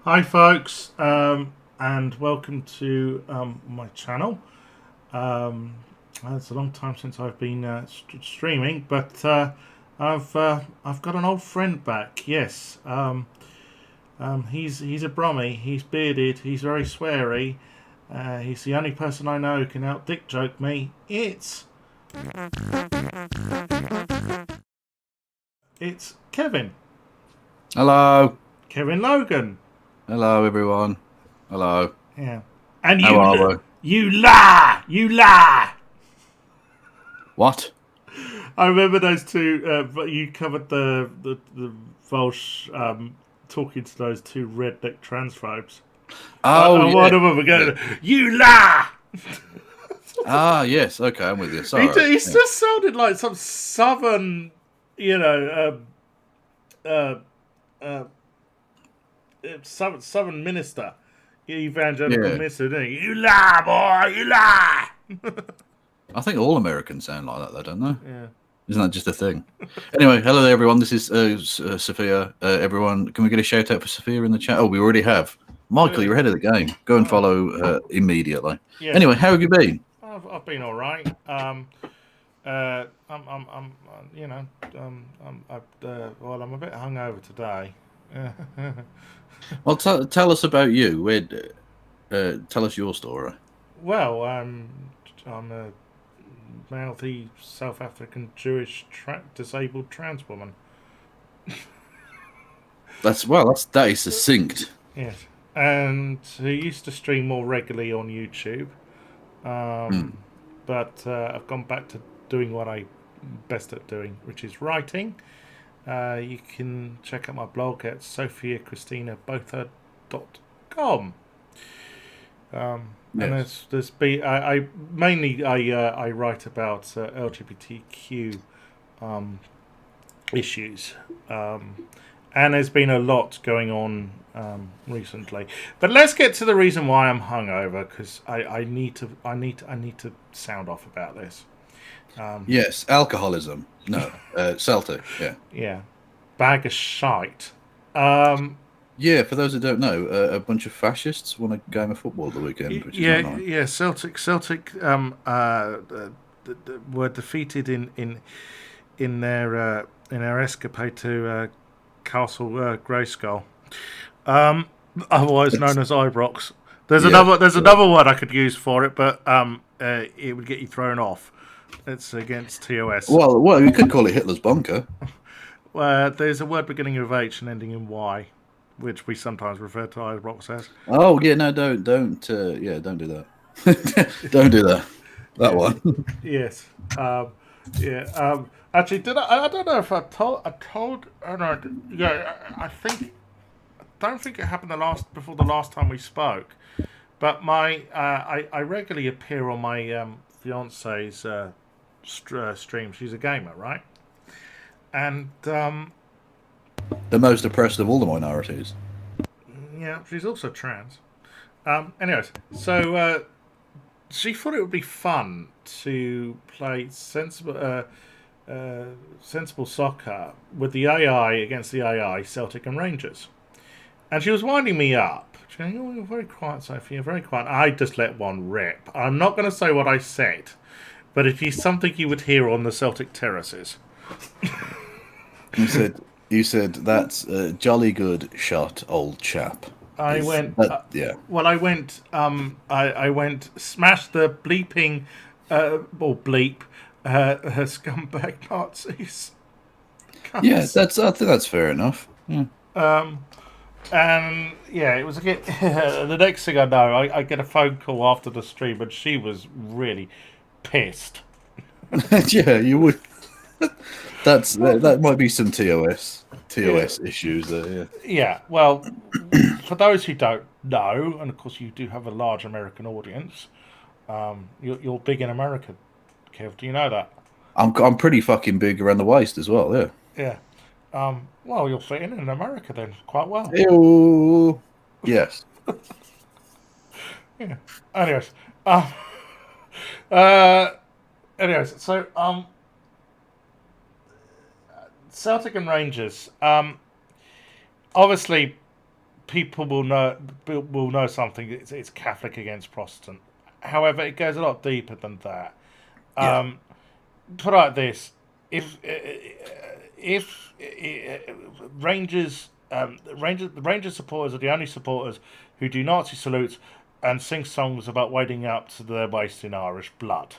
Hi folks, and welcome to my channel. It's a long time since I've been streaming, but I've got an old friend back. Yes, he's a Brummie. He's bearded. He's very sweary. He's the only person I know who can out dick joke me. It's Kevin. Hello. Kevin Logan. Hello, everyone. Hello. Yeah. And How are we? You lie! You lie! What? I remember those two. You covered the Volsh talking to those two redneck transphobes. Oh, yeah. One of them going, "You lie!" Yes. Okay, I'm with you. Sorry. He just sounded like some southern, southern minister, evangelical minister, didn't he? You lie, boy! You lie! I think all Americans sound like that, though, don't they? Yeah. Isn't that just a thing? Anyway, hello there, everyone. This is Sophia. Everyone, can we get a shout out for Sophia in the chat? Oh, we already have. Michael, you're ahead of the game. Go and follow immediately. Yeah. Anyway, how have you been? I've been all right. I'm a bit hungover today. Well, tell us about you. Tell us your story. Well, I'm a mouthy South African Jewish disabled trans woman. That is succinct. Yes, and who used to stream more regularly on YouTube, but I've gone back to doing what I'm best at doing, which is writing. You can check out my blog at sophiacristinabotha.com. And I mainly write about LGBTQ issues, and there's been a lot going on recently. But let's get to the reason why I'm hungover, because I need to sound off about this. Yes, alcoholism. No, Celtic. Yeah, bag of shite. Yeah, for those who don't know, a bunch of fascists won a game of football the weekend. Which is not nice. Yeah. Celtic were defeated in their escapade to Castle Grayskull, otherwise known as Ibrox. There's another word I could use for it, but it would get you thrown off. It's against TOS. Well, you could call it Hitler's bunker. There's a word beginning with H and ending in Y, which we sometimes refer to Ibrox as. Oh yeah, no, don't do that. Don't do that. That one. Yes. Actually, did I don't know if I told. Oh no. Yeah. I don't think it happened before the last time we spoke. But I regularly appear on my fiance's stream. She's a gamer, right? And the most oppressed of all the minorities. Yeah, she's also trans. Anyways, so she thought it would be fun to play sensible soccer with the AI against the AI, Celtic and Rangers. And she was winding me up. She was going, "Oh, you're very quiet, Sophie. You're very quiet." I just let one rip. I'm not going to say what I said, but it is something you would hear on the Celtic terraces. You said that's a jolly good shot, old chap. I went. Yeah. Well, I went. I went. Smash the bleeping, or bleep, her scumbag Nazis. Yeah, I think that's fair enough. Yeah. And yeah, it was again. The next thing I know, I get a phone call after the stream, and she was really pissed. Yeah, you would. That might be some TOS issues there. Yeah. Yeah. Well, for those who don't know, and of course you do have a large American audience, you're big in America, Kev. Do you know that? I'm pretty fucking big around the waist as well. Yeah. Yeah. Well, you'll fit in America then quite well. Ew. Yes. Yeah. Anyways, so Celtic and Rangers. Obviously, people will know something. It's Catholic against Protestant. However, it goes a lot deeper than that. Put it like this: if Rangers supporters are the only supporters who do Nazi salutes and sing songs about wading up to their waist in Irish blood.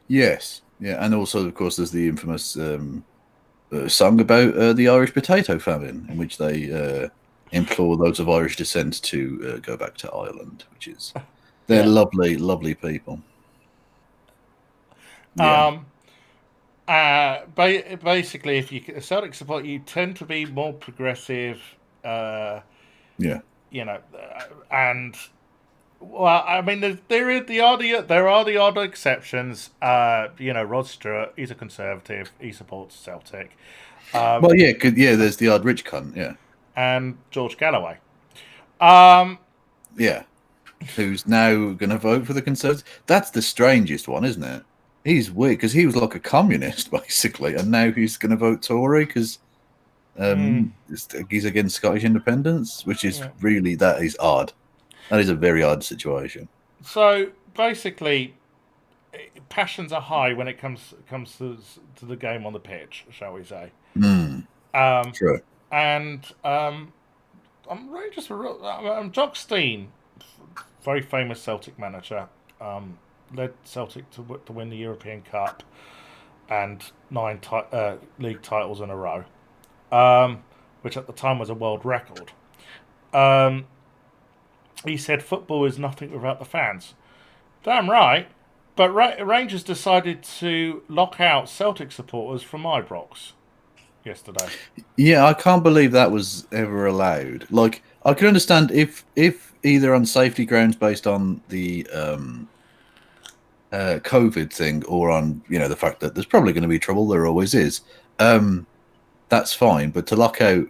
Yes. Yeah, and also, of course, there's the infamous song about the Irish potato famine, in which they implore those of Irish descent to go back to Ireland, which is they're lovely, lovely people. Yeah. Basically, if you Celtic support, you tend to be more progressive. Yeah. You know, and well, I mean, there are the odd exceptions. Rod Stewart, he's a conservative. He supports Celtic. Well, yeah, there's the odd rich cunt, yeah, and George Galloway. Yeah, who's now going to vote for the Conservatives? That's the strangest one, isn't it? He's weird because he was like a communist basically, and now he's going to vote Tory because he's against Scottish independence, which is that is odd. That is a very odd situation. So basically, passions are high when it comes to the game on the pitch, shall we say? True. And Jock Stein, very famous Celtic manager, led Celtic to win the European Cup and 9 league titles in a row, which at the time was a world record. He said football is nothing without the fans. Damn right. But Rangers decided to lock out Celtic supporters from Ibrox yesterday. Yeah, I can't believe that was ever allowed. Like, I can understand if either on safety grounds based on the COVID thing or on the fact that there's probably going to be trouble. There always is. That's fine. But to lock out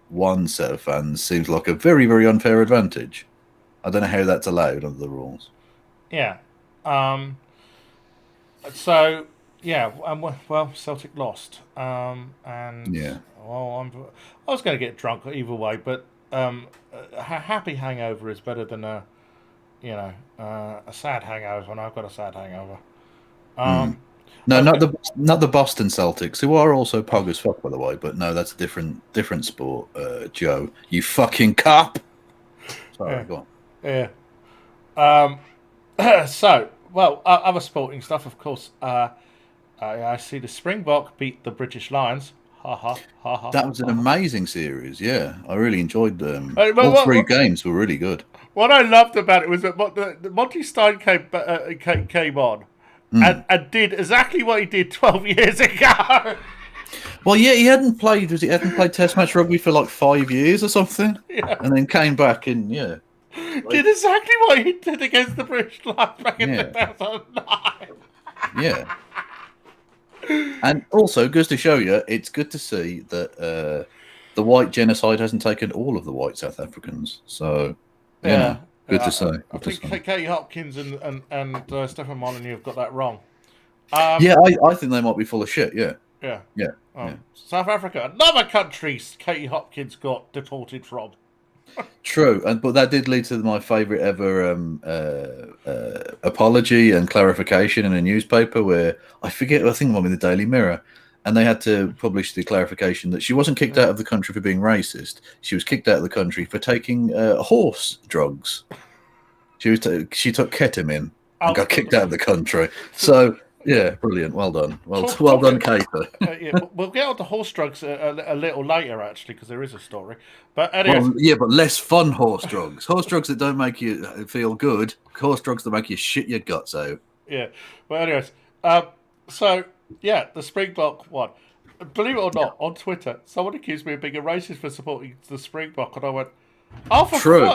one set of fans seems like a very, very unfair advantage. I don't know how that's allowed under the rules. Yeah. So yeah. Well, Celtic lost. And yeah. Well, I was going to get drunk either way, but a happy hangover is better than a sad hangover, and I've got a sad hangover. No, not the Boston Celtics, who are also pog as fuck, by the way. But no, that's a different sport. Joe, you fucking cop. Sorry, go on. Yeah. So, well, other sporting stuff, of course. I see the Springbok beat the British Lions. Ha ha ha ha. That was an amazing series. Yeah, I really enjoyed them. All three games were really good. What I loved about it was that Monty Stein came on and did exactly what he did 12 years ago. Well, yeah, he hadn't played Test match rugby for like 5 years or something, and then came back and did exactly what he did against the British Lions back in 2009. Yeah. And also, goes to show you, it's good to see that the white genocide hasn't taken all of the white South Africans. So, Good to say. I think Katie Hopkins and Stefan Molyneux have got that wrong. Yeah, I think they might be full of shit. Yeah. Yeah. Yeah. South Africa, another country Katie Hopkins got deported from. True, but that did lead to my favourite ever apology and clarification in a newspaper where I think it might be the Daily Mirror, and they had to publish the clarification that she wasn't kicked out of the country for being racist. She was kicked out of the country for taking horse drugs. She took ketamine and got kicked out of the country. So. Yeah, brilliant. Well done. Well done, Kate. We'll get on to horse drugs a little later, actually, because there is a story. But anyway, but less fun horse drugs. Horse drugs that don't make you feel good. Horse drugs that make you shit your guts out. Yeah. Well, anyways, the Springbok one. Believe it or not, on Twitter, someone accused me of being a racist for supporting the Springbok, and I went, "Oh, for true,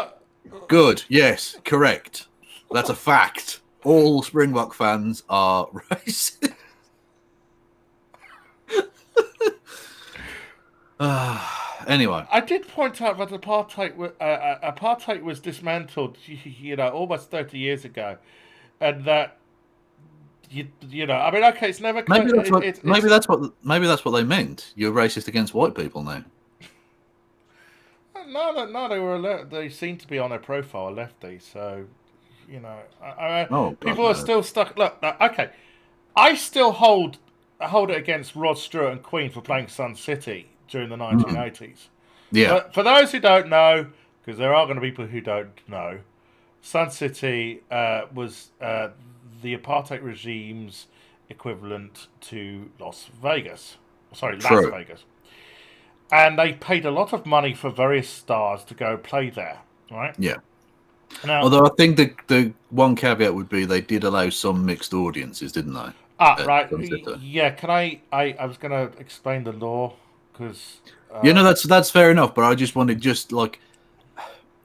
good, yes, correct. That's a fact." All Springbok fans are racist. Anyway, I did point out that apartheid was dismantled, almost 30 years ago, and that I mean, okay, it's never. Maybe that's what they meant. You're racist against white people now. No, they seem to be on their profile a lefty, so. People are still stuck. Look, okay, I still hold it against Rod Stewart and Queen for playing Sun City during the 1980s. Yeah. But for those who don't know, because there are going to be people who don't know, Sun City was the apartheid regime's equivalent to Las Vegas. Las Vegas. And they paid a lot of money for various stars to go play there, right? Yeah. Now, although I think the one caveat would be they did allow some mixed audiences, didn't they? Right. Yeah. Can I was going to explain the law because. That's fair enough. But I just wanted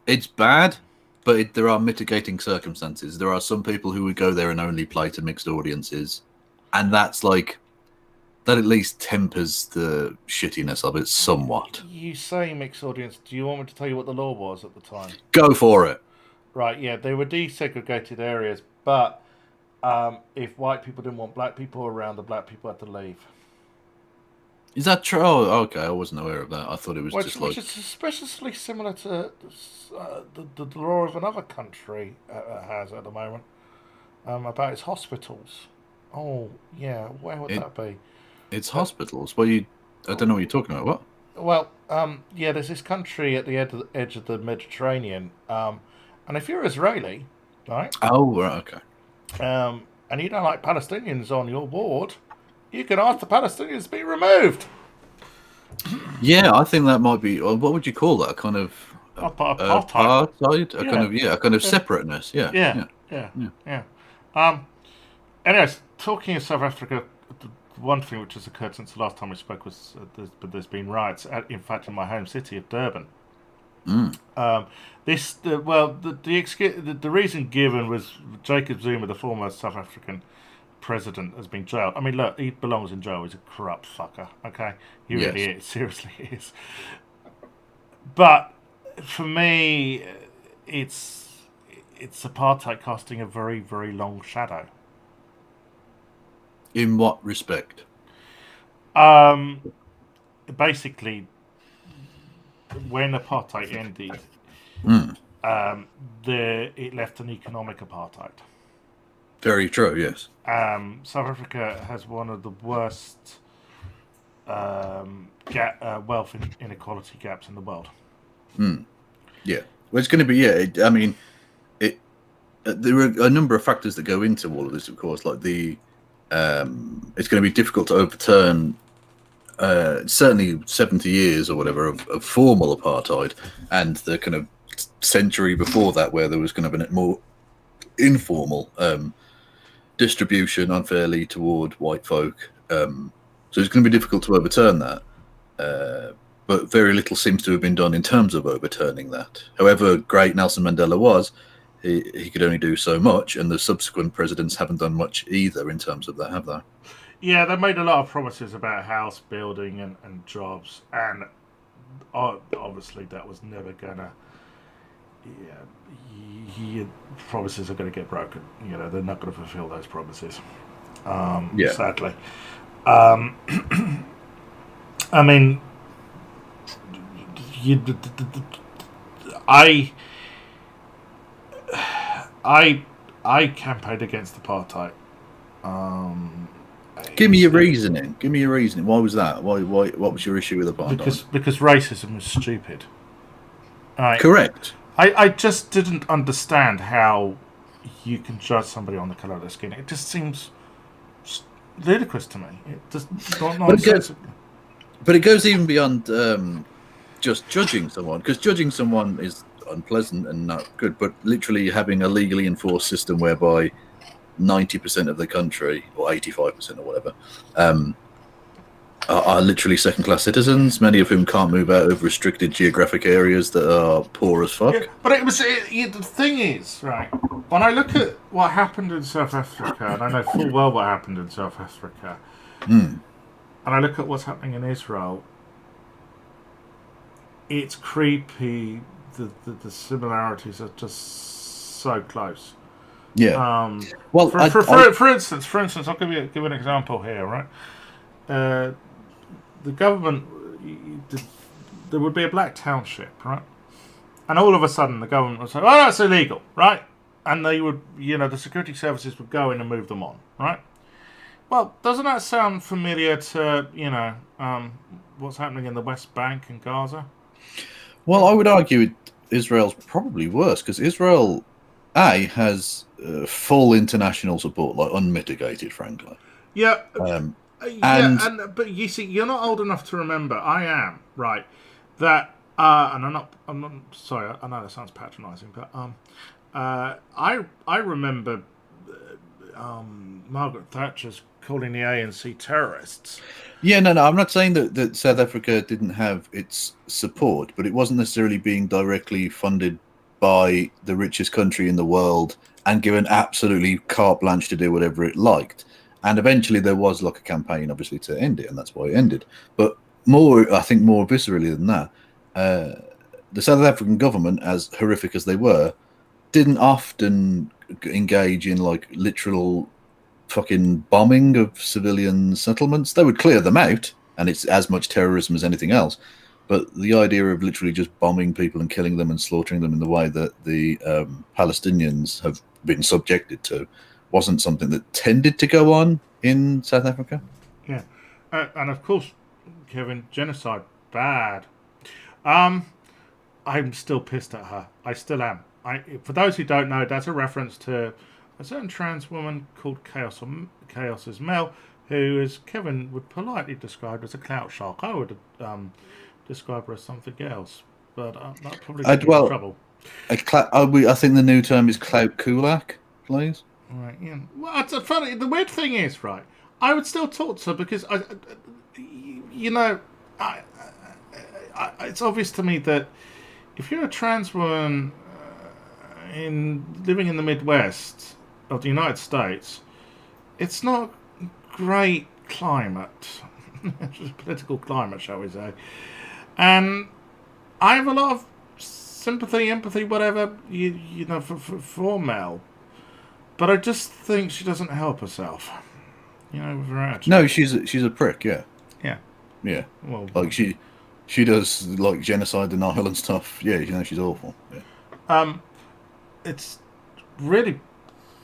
it's bad, but there are mitigating circumstances. There are some people who would go there and only play to mixed audiences, and that at least tempers the shittiness of it somewhat. You say mixed audience. Do you want me to tell you what the law was at the time? Go for it. Right, yeah, they were desegregated areas, but if white people didn't want black people around, the black people had to leave. Is that true? Oh, okay, I wasn't aware of that. I thought it was which is suspiciously similar to the law of another country has at the moment about its hospitals. Oh, yeah, where would that be? It's hospitals? I don't know what you're talking about. What? Well, there's this country at the edge of the Mediterranean, and if you're Israeli, right? Oh, right, okay. And you don't like Palestinians on your board, you can ask the Palestinians to be removed. Yeah, I think that might be. What would you call that? A kind of apartheid? A kind of separateness. Yeah. Anyways, talking of South Africa, one thing which has occurred since the last time we spoke was there's been riots. In fact, in my home city of Durban. The reason given was Jacob Zuma, the former South African president, has been jailed. I mean, look, he belongs in jail. He's a corrupt fucker. Okay, he really is. Seriously, is. But for me, it's apartheid casting a very, very long shadow. In what respect? Basically, when apartheid ended, it left an economic apartheid. Very true, yes. South Africa has one of the worst wealth inequality gaps in the world. Yeah. Well, it's going to be, there are a number of factors that go into all of this, of course, like it's going to be difficult to overturn certainly 70 years or whatever of formal apartheid, and the kind of century before that where there was kind of a more informal distribution unfairly toward white folk. So it's going to be difficult to overturn that. But very little seems to have been done in terms of overturning that. However great Nelson Mandela was, he could only do so much, and the subsequent presidents haven't done much either in terms of that, have they? Yeah, they made a lot of promises about house building and jobs, and obviously that was never gonna, promises are going to get broken. They're not going to fulfill those promises. Yeah. Sadly. I mean, I I campaigned against apartheid. Give me your reasoning. Give me your reasoning. Why was that? Why? What was your issue with apartheid? Because racism was stupid. Correct. I just didn't understand how you can judge somebody on the colour of their skin. It just seems ludicrous to me. It just but it goes even beyond just judging someone, because judging someone is unpleasant and not good. But literally having a legally enforced system whereby 90% of the country, or 85% or whatever, are literally second-class citizens, many of whom can't move out of restricted geographic areas that are poor as fuck. Yeah, but the thing is, right, when I look at what happened in South Africa, and I know full well what happened in South Africa, and I look at what's happening in Israel, it's creepy. The similarities are just so close. Yeah. Well, for instance, I'll give an example here, right? The government, there would be a black township, right? And all of a sudden, the government would say, "Oh, that's illegal," right? And they would, the security services would go in and move them on, right? Well, doesn't that sound familiar to, what's happening in the West Bank and Gaza? Well, I would argue Israel's probably worse, because Israel, has full international support, like unmitigated, frankly. Yeah. But you see, you're not old enough to remember. I am, right? That, and I'm not sorry. I know that sounds patronising, but I remember Margaret Thatcher's calling the ANC terrorists. Yeah, no, I'm not saying that South Africa didn't have its support, but it wasn't necessarily being directly funded by the richest country in the world and given absolutely carte blanche to do whatever it liked. And eventually there was like a campaign, obviously, to end it, and that's why it ended. But I think more viscerally than that, the South African government, as horrific as they were, didn't often engage in like literal fucking bombing of civilian settlements. They would clear them out, and it's as much terrorism as anything else. But the idea of literally just bombing people and killing them and slaughtering them in the way that the Palestinians have been subjected to wasn't something that tended to go on in South Africa. Yeah. And of course, Kevin, genocide, bad. I'm still pissed at her. I still am. For those who don't know, that's a reference to a certain trans woman called Chaos Mel, who, as Kevin would politely describe as a clout shark. I would describe her as something else, but that probably get me in trouble. I think the new term is clout kulak, please. Right, yeah. Well, it's funny. The weird thing is, right, I would still talk to her because it's obvious to me that if you're a trans woman living in the Midwest of the United States, it's not great climate, political climate, shall we say. And I have a lot of sympathy, empathy, whatever, for Mel. But I just think she doesn't help herself. With her attitude. No, she's a prick, yeah. Yeah. Yeah. Well, like she does like genocide denial and stuff. Yeah, she's awful. Yeah. It's really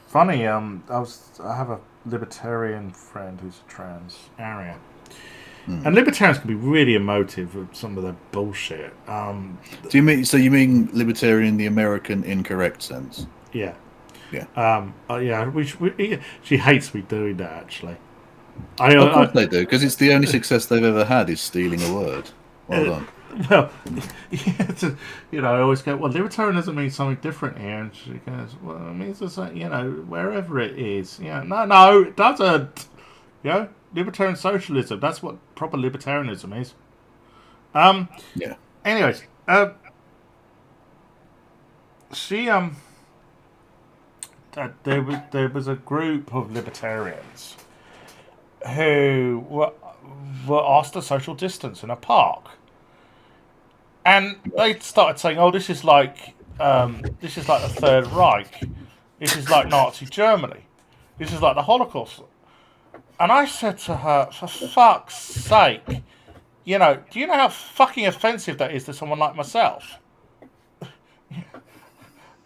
funny. I have a libertarian friend who's a trans Aryan. And libertarians can be really emotive with some of their bullshit. Do you mean libertarian in the American incorrect sense? Yeah. Yeah. She hates me doing that, actually. Of course they do, because it's the only success they've ever had is stealing a word. Well done. Well, I always go, well, libertarianism means something different here. And she goes, well, it means it's like, wherever it is. Yeah, no, it doesn't. Libertarian socialism, that's what proper libertarianism is. Yeah. Anyways, she, there was a group of libertarians who were asked to social distance in a park. And they started saying, oh, this is like this is like the Third Reich. This is like Nazi Germany. This is like the Holocaust. And I said to her, for fuck's sake, do you know how fucking offensive that is to someone like myself?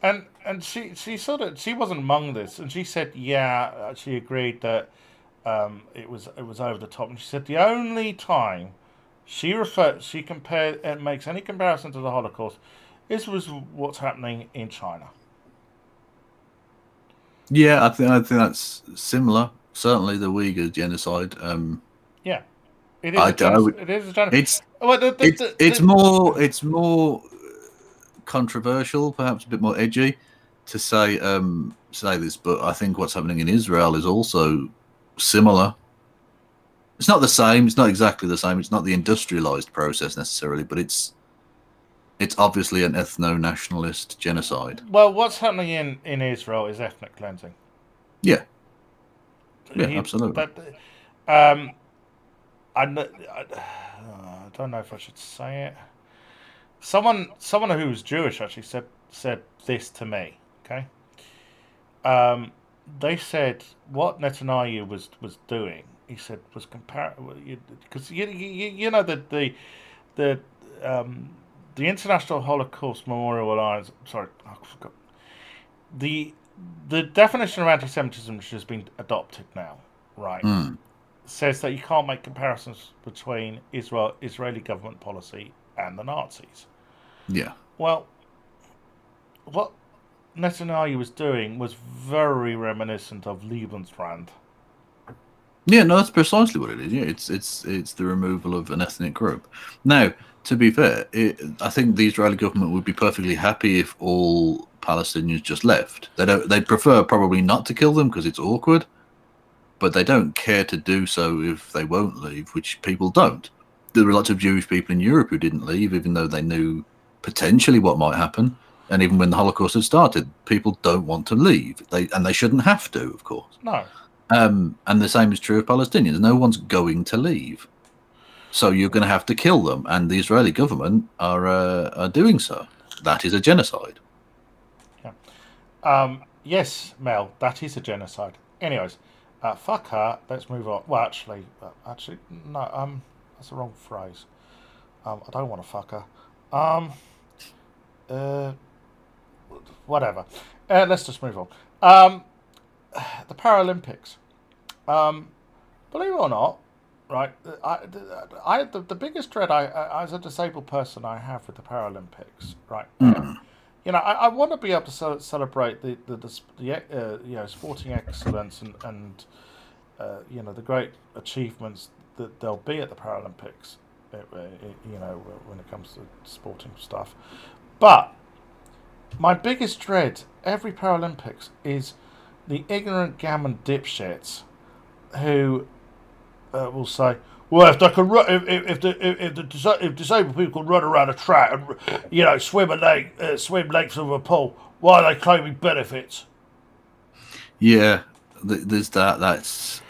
And she wasn't among this, and she said, yeah, she agreed that it was over the top, and she said the only time she compared and makes any comparison to the Holocaust was what's happening in China. Yeah, I think that's similar. Certainly, the Uyghur genocide. Yeah, it is. It is a genocide. It's more controversial, perhaps a bit more edgy, to say this, but I think what's happening in Israel is also similar. It's not the same. It's not exactly the same. It's not the industrialized process necessarily, but it's obviously an ethno-nationalist genocide. Well, what's happening in Israel is ethnic cleansing. Yeah. Yeah, absolutely. But I don't know if I should say it. Someone who was Jewish actually said this to me. Okay. They said what Netanyahu was doing. He said was because you know that the International Holocaust Memorial Alliance. Sorry, I forgot. The definition of anti-Semitism, which has been adopted now, right, says that you can't make comparisons between Israeli government policy and the Nazis. Yeah. Well, what Netanyahu was doing was very reminiscent of Lebensbrand. Yeah, no, that's precisely what it is. Yeah, it's the removal of an ethnic group. Now, to be fair, I think the Israeli government would be perfectly happy if all Palestinians just left. They'd prefer probably not to kill them because it's awkward, but they don't care to do so if they won't leave, which people don't. There were lots of Jewish people in Europe who didn't leave, even though they knew potentially what might happen. And even when the Holocaust had started, people don't want to leave. They shouldn't have to, of course. No. And the same is true of Palestinians. No one's going to leave. So you're going to have to kill them. And the Israeli government are doing so. That is a genocide. Yeah. Yes, Mel, that is a genocide. Anyways, fuck her. Let's move on. Well, actually, no. That's the wrong phrase. I don't want to fuck her. Whatever. Let's just move on. The Paralympics. Believe it or not, right? The biggest dread I as a disabled person I have with the Paralympics, right? You know, I want to be able to celebrate the sporting excellence and you know, the great achievements that there'll be at the Paralympics. You know, when it comes to sporting stuff, but my biggest dread every Paralympics is the ignorant gammon dipshits who will say, "Well, if they could run, if disabled people could run around a track and, you know, swim lengths of a pool, why are they claiming benefits?" Yeah, there's that. That's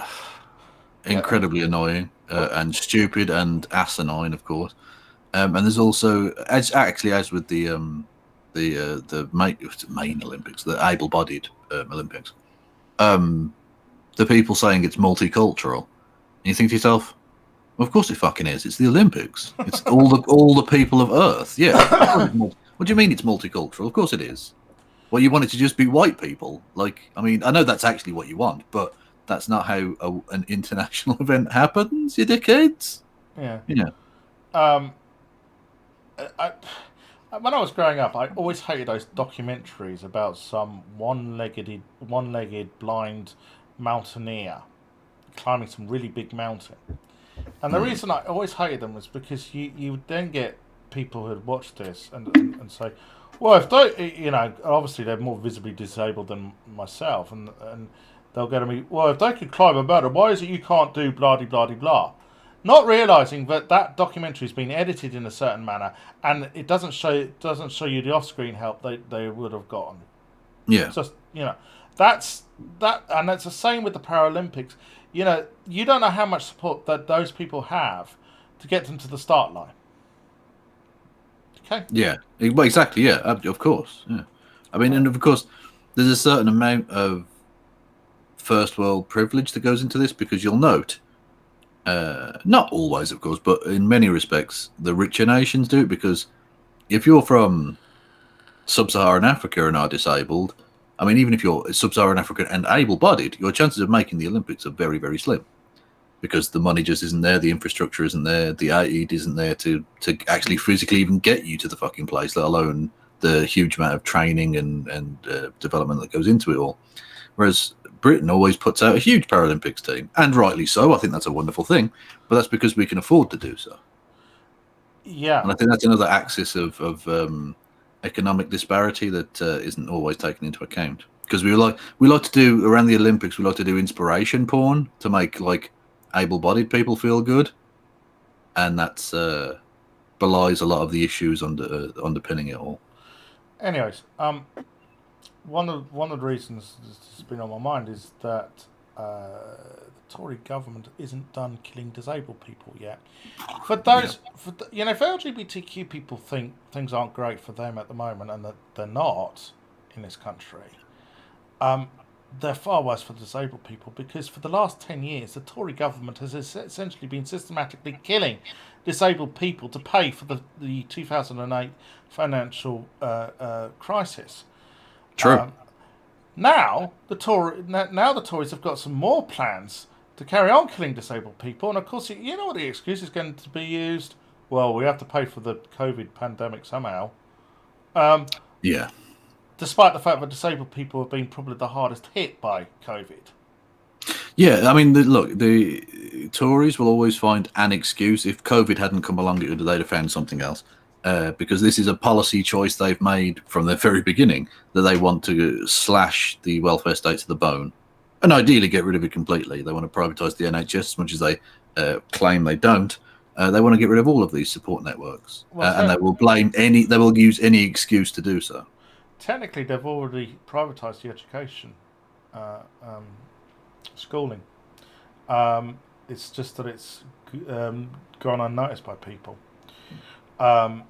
incredibly annoying and stupid and asinine, of course. And there's also, as with the main Olympics, the able-bodied Olympics, the people saying it's multicultural. And you think to yourself, well, of course it fucking is. It's the Olympics. It's all the people of Earth. Yeah. What do you mean it's multicultural? Of course it is. Well, you want it to just be white people. Like, I mean, I know that's actually what you want, but that's not how an international event happens, you dickheads. Yeah. Yeah. When I was growing up, I always hated those documentaries about some one-legged blind mountaineer climbing some really big mountain. And the reason I always hated them was because you would then get people who had watched this and say, well, if they, you know, obviously they're more visibly disabled than myself, and they'll go to me, well, if they could climb a mountain, why is it you can't do blah-de-blah-de-blah? Not realizing that documentary has been edited in a certain manner, and it doesn't show you the off-screen help they would have gotten. Yeah. It's just, you know, that's the same with the Paralympics. You know, you don't know how much support that those people have to get them to the start line. Okay. Yeah, well, exactly. Yeah, of course. Yeah, I mean, and of course, there's a certain amount of first world privilege that goes into this because you'll note, not always, of course, but in many respects, the richer nations do it because if you're from sub-Saharan Africa and are disabled, I mean, even if you're sub-Saharan African and able-bodied, your chances of making the Olympics are very, very slim because the money just isn't there, the infrastructure isn't there, the aid isn't there to actually physically even get you to the fucking place, let alone the huge amount of training and development that goes into it all. Whereas Britain always puts out a huge Paralympics team, and rightly so. I think that's a wonderful thing, but that's because we can afford to do so. Yeah. And I think that's another axis of economic disparity that isn't always taken into account. Because we like to do around the Olympics, we like to do inspiration porn to make like able-bodied people feel good, and that's belies a lot of the issues underpinning it all. Anyways, one of the reasons it's been on my mind is that the Tory government isn't done killing disabled people yet. For those, if LGBTQ people think things aren't great for them at the moment, and that they're not in this country, they're far worse for disabled people because for the last 10 years, the Tory government has essentially been systematically killing disabled people to pay for the 2008 financial crisis. True. Now the Tories have got some more plans to carry on killing disabled people, and of course, you know what the excuse is going to be used? Well, we have to pay for the COVID pandemic somehow. Yeah. Despite the fact that disabled people have been probably the hardest hit by COVID. Yeah, I mean, look, the Tories will always find an excuse. If COVID hadn't come along, they'd have found something else. Because this is a policy choice they've made from the very beginning, that they want to slash the welfare state to the bone and ideally get rid of it completely. They want to privatise the NHS as much as they claim they don't. They want to get rid of all of these support networks, and they will use any excuse to do so. Technically, they've already privatised the education, schooling. It's just that it's gone unnoticed by people. They're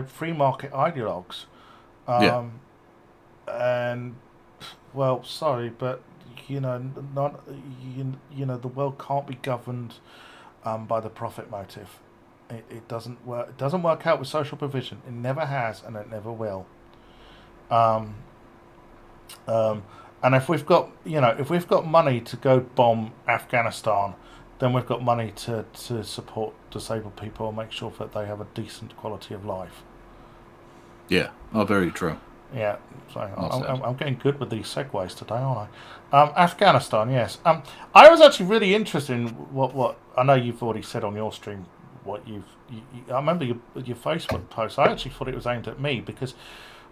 free market ideologues. And well, sorry, but the world can't be governed by the profit motive. It doesn't work. It doesn't work out with social provision. It never has, and it never will. And if we've got money to go bomb Afghanistan, then we've got money to support disabled people and make sure that they have a decent quality of life. Yeah, very true. Yeah, so I'm getting good with these segues today, aren't I? Afghanistan, yes. I was actually really interested in what I know you've already said on your stream. I remember your Facebook post. I actually thought it was aimed at me because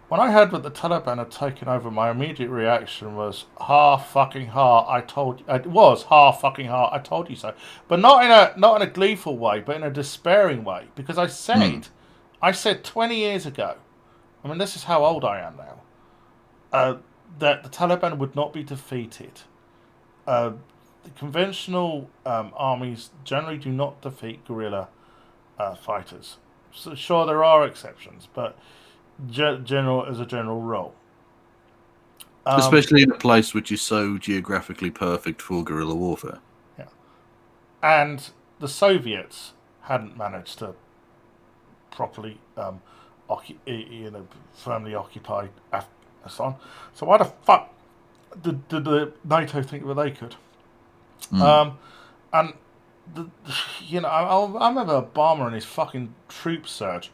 when I heard that the Taliban had taken over, my immediate reaction was ha fucking ha. It was ha fucking ha. I told you so, but not in a gleeful way, but in a despairing way. Because I said 20 years ago. I mean, this is how old I am now. That the Taliban would not be defeated. The conventional armies generally do not defeat guerrilla fighters. So sure, there are exceptions, but as a general rule. Especially in a place which is so geographically perfect for guerrilla warfare. Yeah. And the Soviets hadn't managed to properly firmly occupy Afghanistan. So why the fuck did the NATO think that they could? And I remember Obama and his fucking troop surge,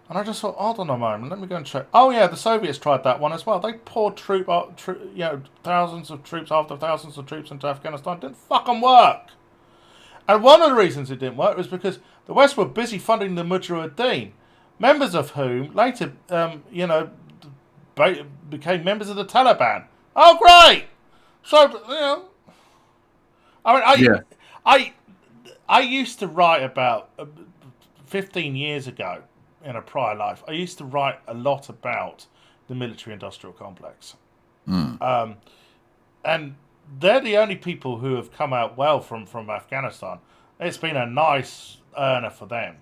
and I just thought, hold on a moment, let me go and check. Oh yeah, the Soviets tried that one as well. They poured thousands of troops after thousands of troops into Afghanistan. It didn't fucking work. And one of the reasons it didn't work was because the West were busy funding the Mujahideen, members of whom later, became members of the Taliban. Oh, great! So, I used to write about 15 years ago in a prior life. I used to write a lot about the military-industrial complex, and they're the only people who have come out well from Afghanistan. It's been a nice earner for them.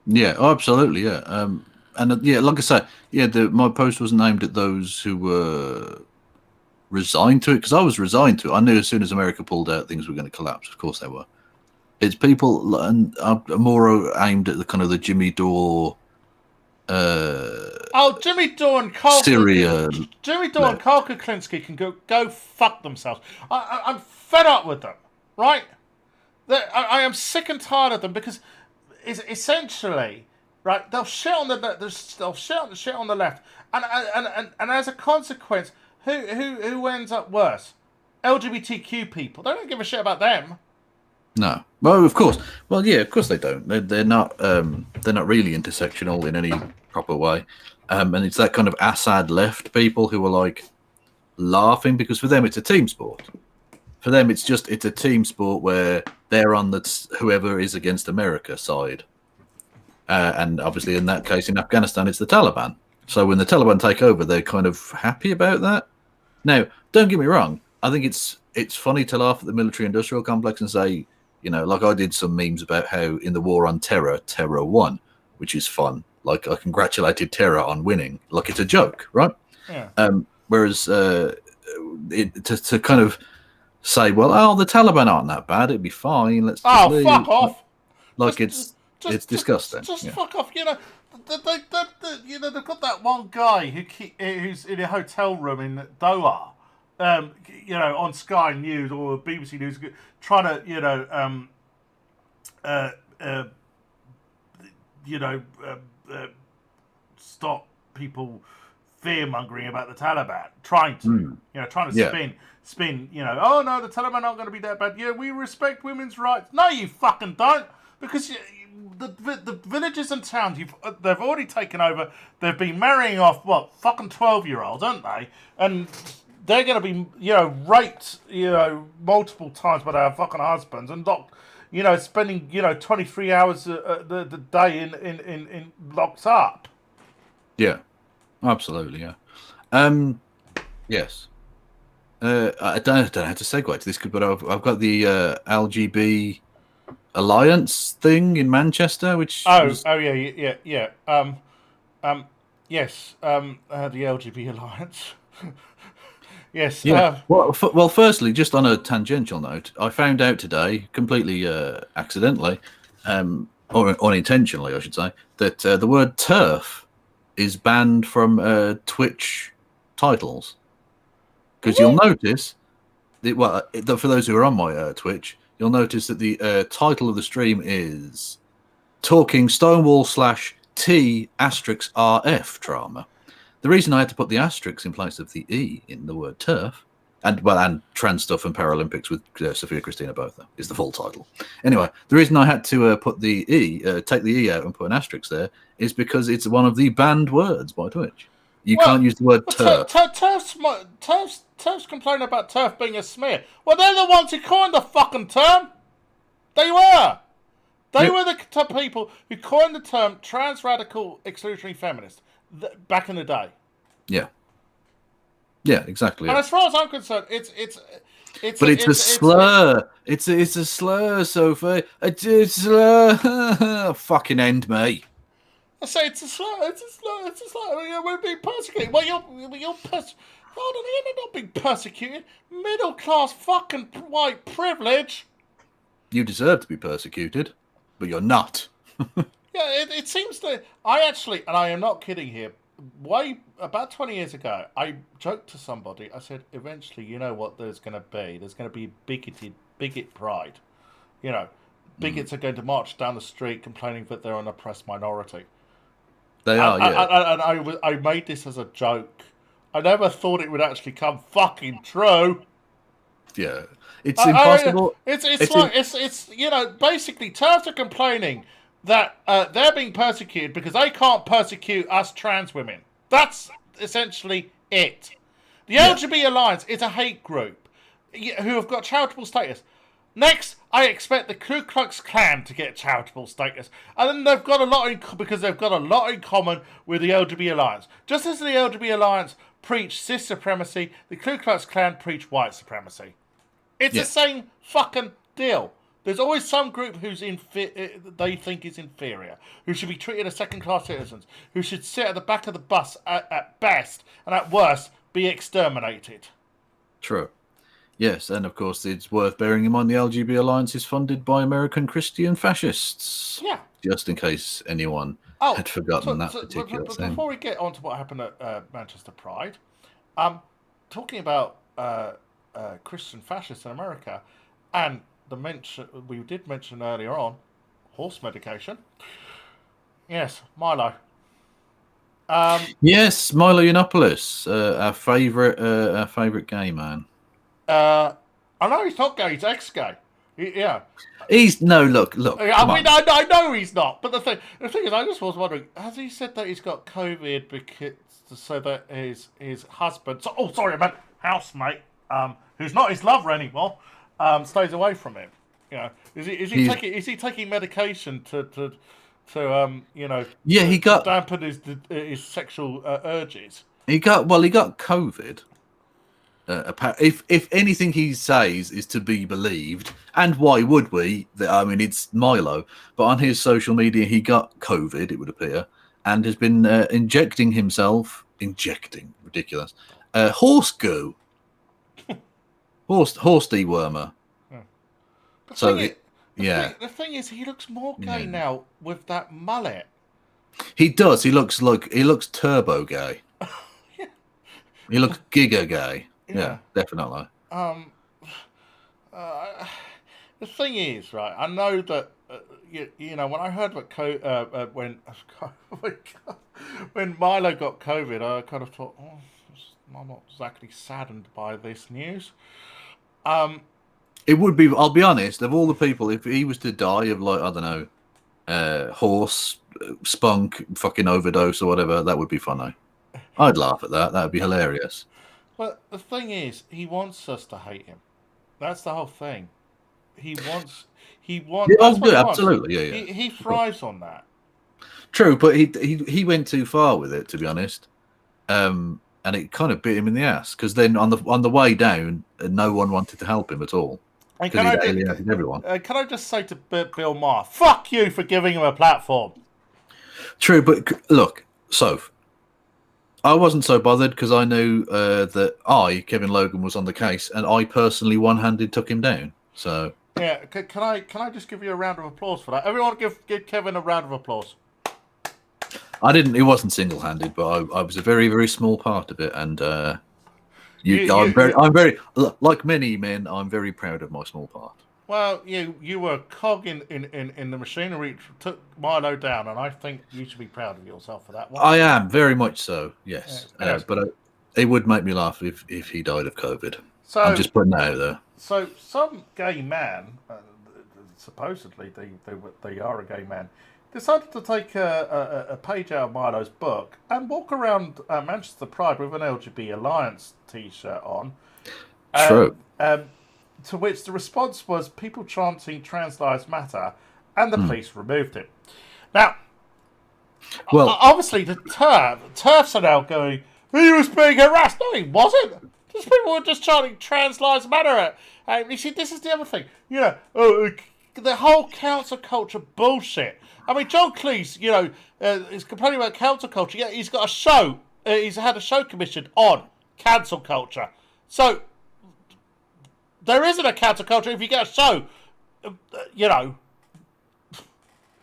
Yeah, oh, absolutely, yeah. And yeah, like I say, yeah, my post wasn't aimed at those who were resigned to it, because I was resigned to it. I knew as soon as America pulled out, things were going to collapse. Of course they were. It's people, and I'm more aimed at the kind of the Jimmy Dore, Jimmy Dore and Carl Syria. Jimmy Dore and Carl Kuklinski can go fuck themselves. I'm fed up with them, right? I am sick and tired of them because essentially, right? They'll shit on they'll shit on the left, and as a consequence, who ends up worse? LGBTQ people. They don't give a shit about them. No, well, of course. Well, yeah, of course they don't. They're not really intersectional in any proper way, and it's that kind of Assad left people who are like laughing because for them it's a team sport. For them, it's a team sport where they're on whoever is against America side, and obviously in that case in Afghanistan it's the Taliban. So when the Taliban take over, they're kind of happy about that. Now, don't get me wrong. I think it's funny to laugh at the military-industrial complex and say, you know, like I did some memes about how in the war on terror, terror won, which is fun. Like I congratulated terror on winning, like it's a joke, right? Yeah. Whereas to kind of say, well, the Taliban aren't that bad, it'd be fine. Let's just leave. Fuck off! Like it's disgusting. Just fuck off. You know, they've got that one guy who's in a hotel room in Doha. You know, on Sky News or BBC News, trying to, stop people fear mongering about the Taliban. Trying to spin. You know, oh no, the Taliban aren't going to be that bad. Yeah, we respect women's rights. No, you fucking don't, because the villages and towns they've already taken over. They've been marrying off fucking 12-year-olds, aren't they? And they're going to be, raped, multiple times by their fucking husbands and locked, spending, 23 hours the day in locked up. Yeah, absolutely, yeah. Yes. I don't know how to segue to this, but I've got the LGB Alliance thing in Manchester, which yes, the LGB Alliance. Yes. Yeah. Well, firstly, just on a tangential note, I found out today, completely accidentally, or unintentionally, I should say, that the word TERF is banned from Twitch titles. Because you'll notice, for those who are on my Twitch, you'll notice that the title of the stream is Talking Stonewall /T *RF Drama. The reason I had to put the asterisk in place of the E in the word TERF, and trans stuff and Paralympics with Sophia Christina both is the full title. Anyway, the reason I had to put the E, take the E out and put an asterisk there, is because it's one of the banned words by Twitch. You can't use the word TERF. TERFs complain about TERF being a smear. Well, they're the ones who coined the fucking term. They were. They were the people who coined the term trans radical exclusionary feminist back in the day. Yeah. Yeah, exactly. And as far as I'm concerned, it's a slur. It's a slur, Sophie. It's a slur. Fucking end me. I say it's a slur. It's a slur. We're being persecuted. Well, you're not being persecuted. Middle class fucking white privilege. You deserve to be persecuted, but you're not. Yeah, it seems that I actually, and I am not kidding here, about 20 years ago, I joked to somebody, I said, eventually, you know what there's going to be? There's going to be bigot pride. Bigots are going to march down the street complaining that they're an oppressed minority. They are, yeah. And I made this as a joke. I never thought it would actually come fucking true. Yeah. It's impossible. It's basically TERFs are complaining that they're being persecuted because they can't persecute us trans women. That's essentially it. The LGBT Alliance is a hate group who have got charitable status. Next, I expect the Ku Klux Klan to get charitable status. And then they've got a lot in common with the LGBT Alliance. Just as the LGBT Alliance preach cis supremacy, the Ku Klux Klan preach white supremacy. It's the same fucking deal. There's always some group who's they think is inferior, who should be treated as second-class citizens, who should sit at the back of the bus at best, and at worst, be exterminated. True. Yes, and of course it's worth bearing in mind the LGBT Alliance is funded by American Christian fascists. Yeah. Just in case anyone had forgotten that particular thing. Before we get on to what happened at Manchester Pride, talking about Christian fascists in America, and we did mention earlier on horse medication. Yes, Milo. Yes, Milo Yiannopoulos, our favourite gay man. I know he's not gay; he's ex-gay. Yeah. Look. I know he's not. But the thing is, I just was wondering: has he said that he's got COVID so that his husband? Sorry, I meant housemate, who's not his lover anymore, stays away from him. You know, is he taking medication to dampen his sexual urges? He got COVID. If anything he says is to be believed, and why would we? I mean, it's Milo, but on his social media, he got COVID, it would appear, and has been injecting ridiculous, horse goo, horse dewormer. The thing is, he looks more gay now with that mullet. He does. He looks turbo gay. Yeah. He looks giga gay. Yeah, definitely. The thing is, right? I know that when I heard what when Milo got COVID, I kind of thought, I'm not exactly saddened by this news. It would be. I'll be honest. Of all the people, if he was to die of I don't know, horse, spunk, fucking overdose or whatever, that would be funny. I'd laugh at that. That would be hilarious. But the thing is, he wants us to hate him. That's the whole thing. He wants. Absolutely. Yeah. He thrives on that. True, but he went too far with it, to be honest. And it kind of bit him in the ass because then on the way down, no one wanted to help him at all. And can alienated everyone. Can I just say to Bill Maher, fuck you for giving him a platform? True, but look, Soph, I wasn't so bothered because I knew that Kevin Logan, was on the case, and I personally one-handed took him down. So yeah, can I just give you a round of applause for that? Everyone, give Kevin a round of applause. I didn't. It wasn't single-handed, but I was a very, very small part of it, and I'm very like many men. I'm very proud of my small part. Well, you were a cog in the machinery that took Milo down, and I think you should be proud of yourself for that one. I am, very much so, yes. But it would make me laugh if he died of COVID. So, I'm just putting that out there. So some gay man, supposedly they are a gay man, decided to take a page out of Milo's book and walk around Manchester Pride with an LGBT Alliance T-shirt on. True. To which the response was people chanting "Trans Lives Matter," and the police removed it. Now, obviously, the TERFs are now going, he was being harassed. No, he wasn't. These people were just chanting "Trans Lives Matter." You see, this is the other thing. The whole cancel culture bullshit. I mean, John Cleese, is complaining about cancel culture. Yeah, he's got a show. He's had a show commissioned on cancel culture. So there isn't a cancel culture if you get a show,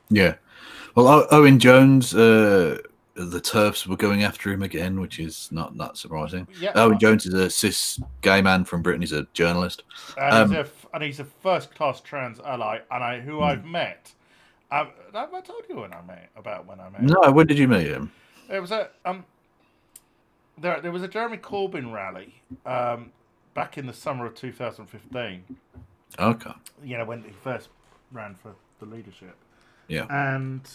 Yeah. Well, Owen Jones, the TERFs were going after him again, which is not that surprising. Yeah. Owen Jones is a cis gay man from Britain. He's a journalist. And he's a first-class trans ally, who I've met. Have I told you when I met him? No, when did you meet him? It was there was a Jeremy Corbyn rally back in the summer of 2015. Okay. When he first ran for the leadership. Yeah. And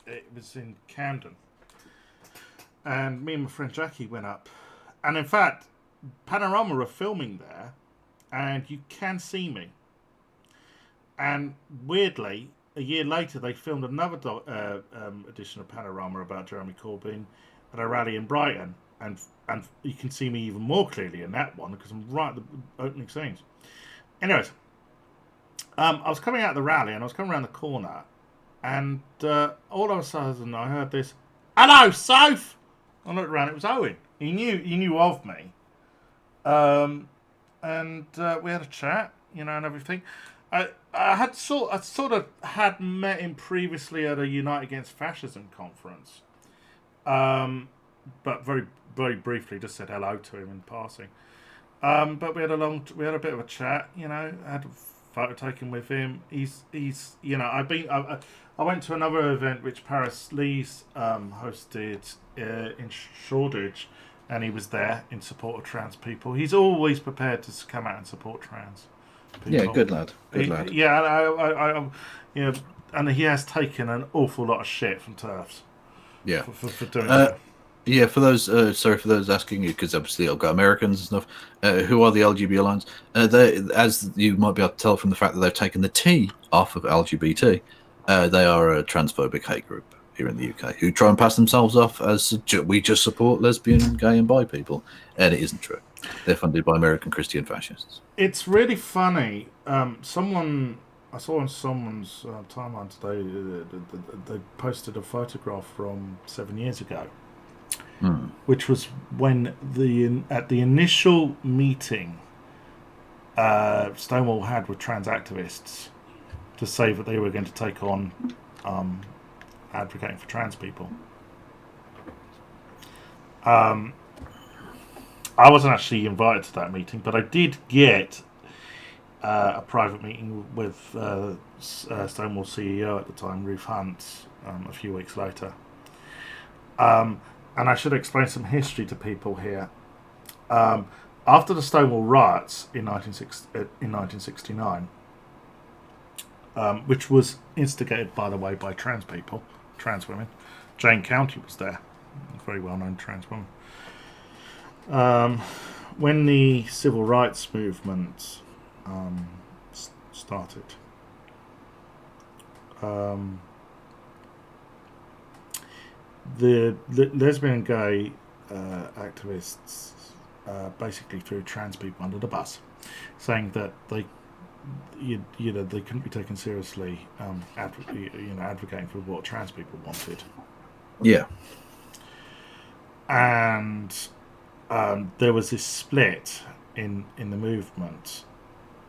it was in Camden. And me and my friend Jackie went up. And in fact, Panorama are filming there, and you can see me. And weirdly, a year later, they filmed another edition of Panorama about Jeremy Corbyn at a rally in Brighton. And you can see me even more clearly in that one because I'm right at the opening scenes. Anyways, I was coming out of the rally, and I was coming around the corner, and all of a sudden I heard this, "Hello, Soph!" I looked around, it was Owen. He knew of me. And we had a chat, and everything. I sort of had met him previously at a Unite Against Fascism conference, but very very briefly, just said hello to him in passing. But we had a bit of a chat, had a photo taken with him. He's I went to another event which Paris Lee's hosted in Shoreditch, and he was there in support of trans people. He's always prepared to come out and support trans people. Yeah, good lad. Yeah, and he has taken an awful lot of shit from TERFs. Yeah, for doing that. Yeah, for those, sorry for those asking you, because obviously I've got Americans and stuff. Who are the LGBT Alliance? As you might be able to tell from the fact that they've taken the T off of LGBT, they are a transphobic hate group here in the UK who try and pass themselves off as we just support lesbian, gay, and bi people, and it isn't true. They're funded by American Christian fascists. It's really funny. I saw on someone's timeline today, they posted a photograph from 7 years ago. Which was when at the initial meeting Stonewall had with trans activists to say that they were going to take on advocating for trans people. I wasn't actually invited to that meeting, but I did get a private meeting with Stonewall CEO at the time, Ruth Hunt, a few weeks later. And I should explain some history to people here. After the Stonewall riots in 1969, which was instigated, by the way, by trans people, trans women, Jane County was there, a very well-known trans woman. When the civil rights movement started, the lesbian and gay activists basically threw trans people under the bus, saying that they couldn't be taken seriously, advocating for what trans people wanted. Yeah, and there was this split in the movement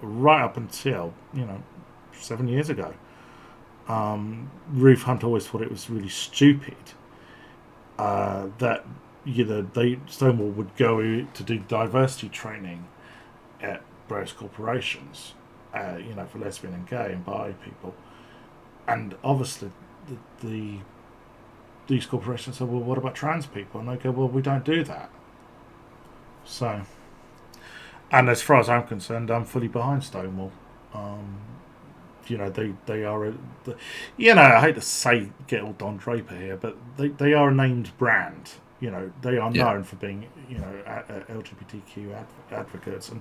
right up until 7 years ago. Ruth Hunt always thought it was really stupid that Stonewall would go to do diversity training at various corporations, for lesbian and gay and bi people, and obviously these corporations said, well, what about trans people? And they go, well, we don't do that. So, and as far as I'm concerned, I'm fully behind Stonewall. They are I hate to say get all Don Draper here, but they are a named brand. They are known for being LGBTQ advocates, and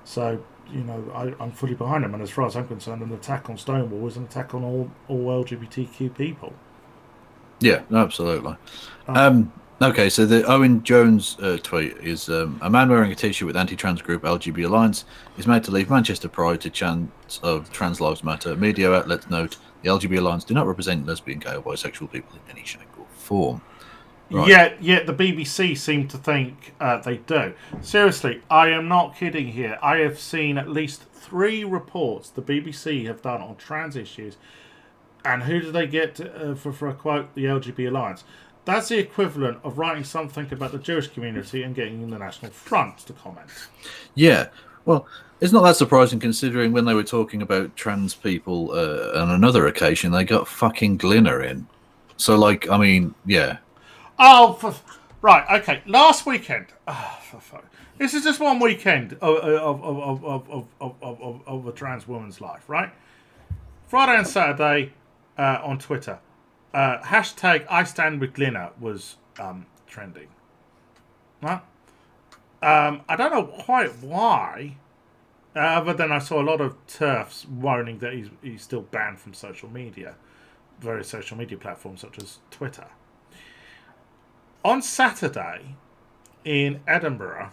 so I'm fully behind them. And as far as I'm concerned, an attack on Stonewall is an attack on all LGBTQ people. Yeah, absolutely. Okay, so the Owen Jones tweet is a man wearing a t-shirt with anti-trans group LGBT Alliance is made to leave Manchester Pride to chants of Trans Lives Matter. Media outlets note the LGBT Alliance do not represent lesbian, gay or bisexual people in any shape or form. Right. Yet the BBC seem to think they do. Seriously, I am not kidding here. I have seen at least 3 reports the BBC have done on trans issues. And who do they get for a quote? The LGBT Alliance. That's the equivalent of writing something about the Jewish community and getting the National Front to comment. Yeah, well, it's not that surprising considering when they were talking about trans people on another occasion, they got fucking Glinner in. So, yeah. Oh, right, okay. Last weekend. This is just one weekend of a trans woman's life, right? Friday and Saturday on Twitter. Hashtag I stand with Glinner was trending. Right? I don't know quite why, but then I saw a lot of TERFs warning that he's still banned from social media, various social media platforms such as Twitter. On Saturday in Edinburgh,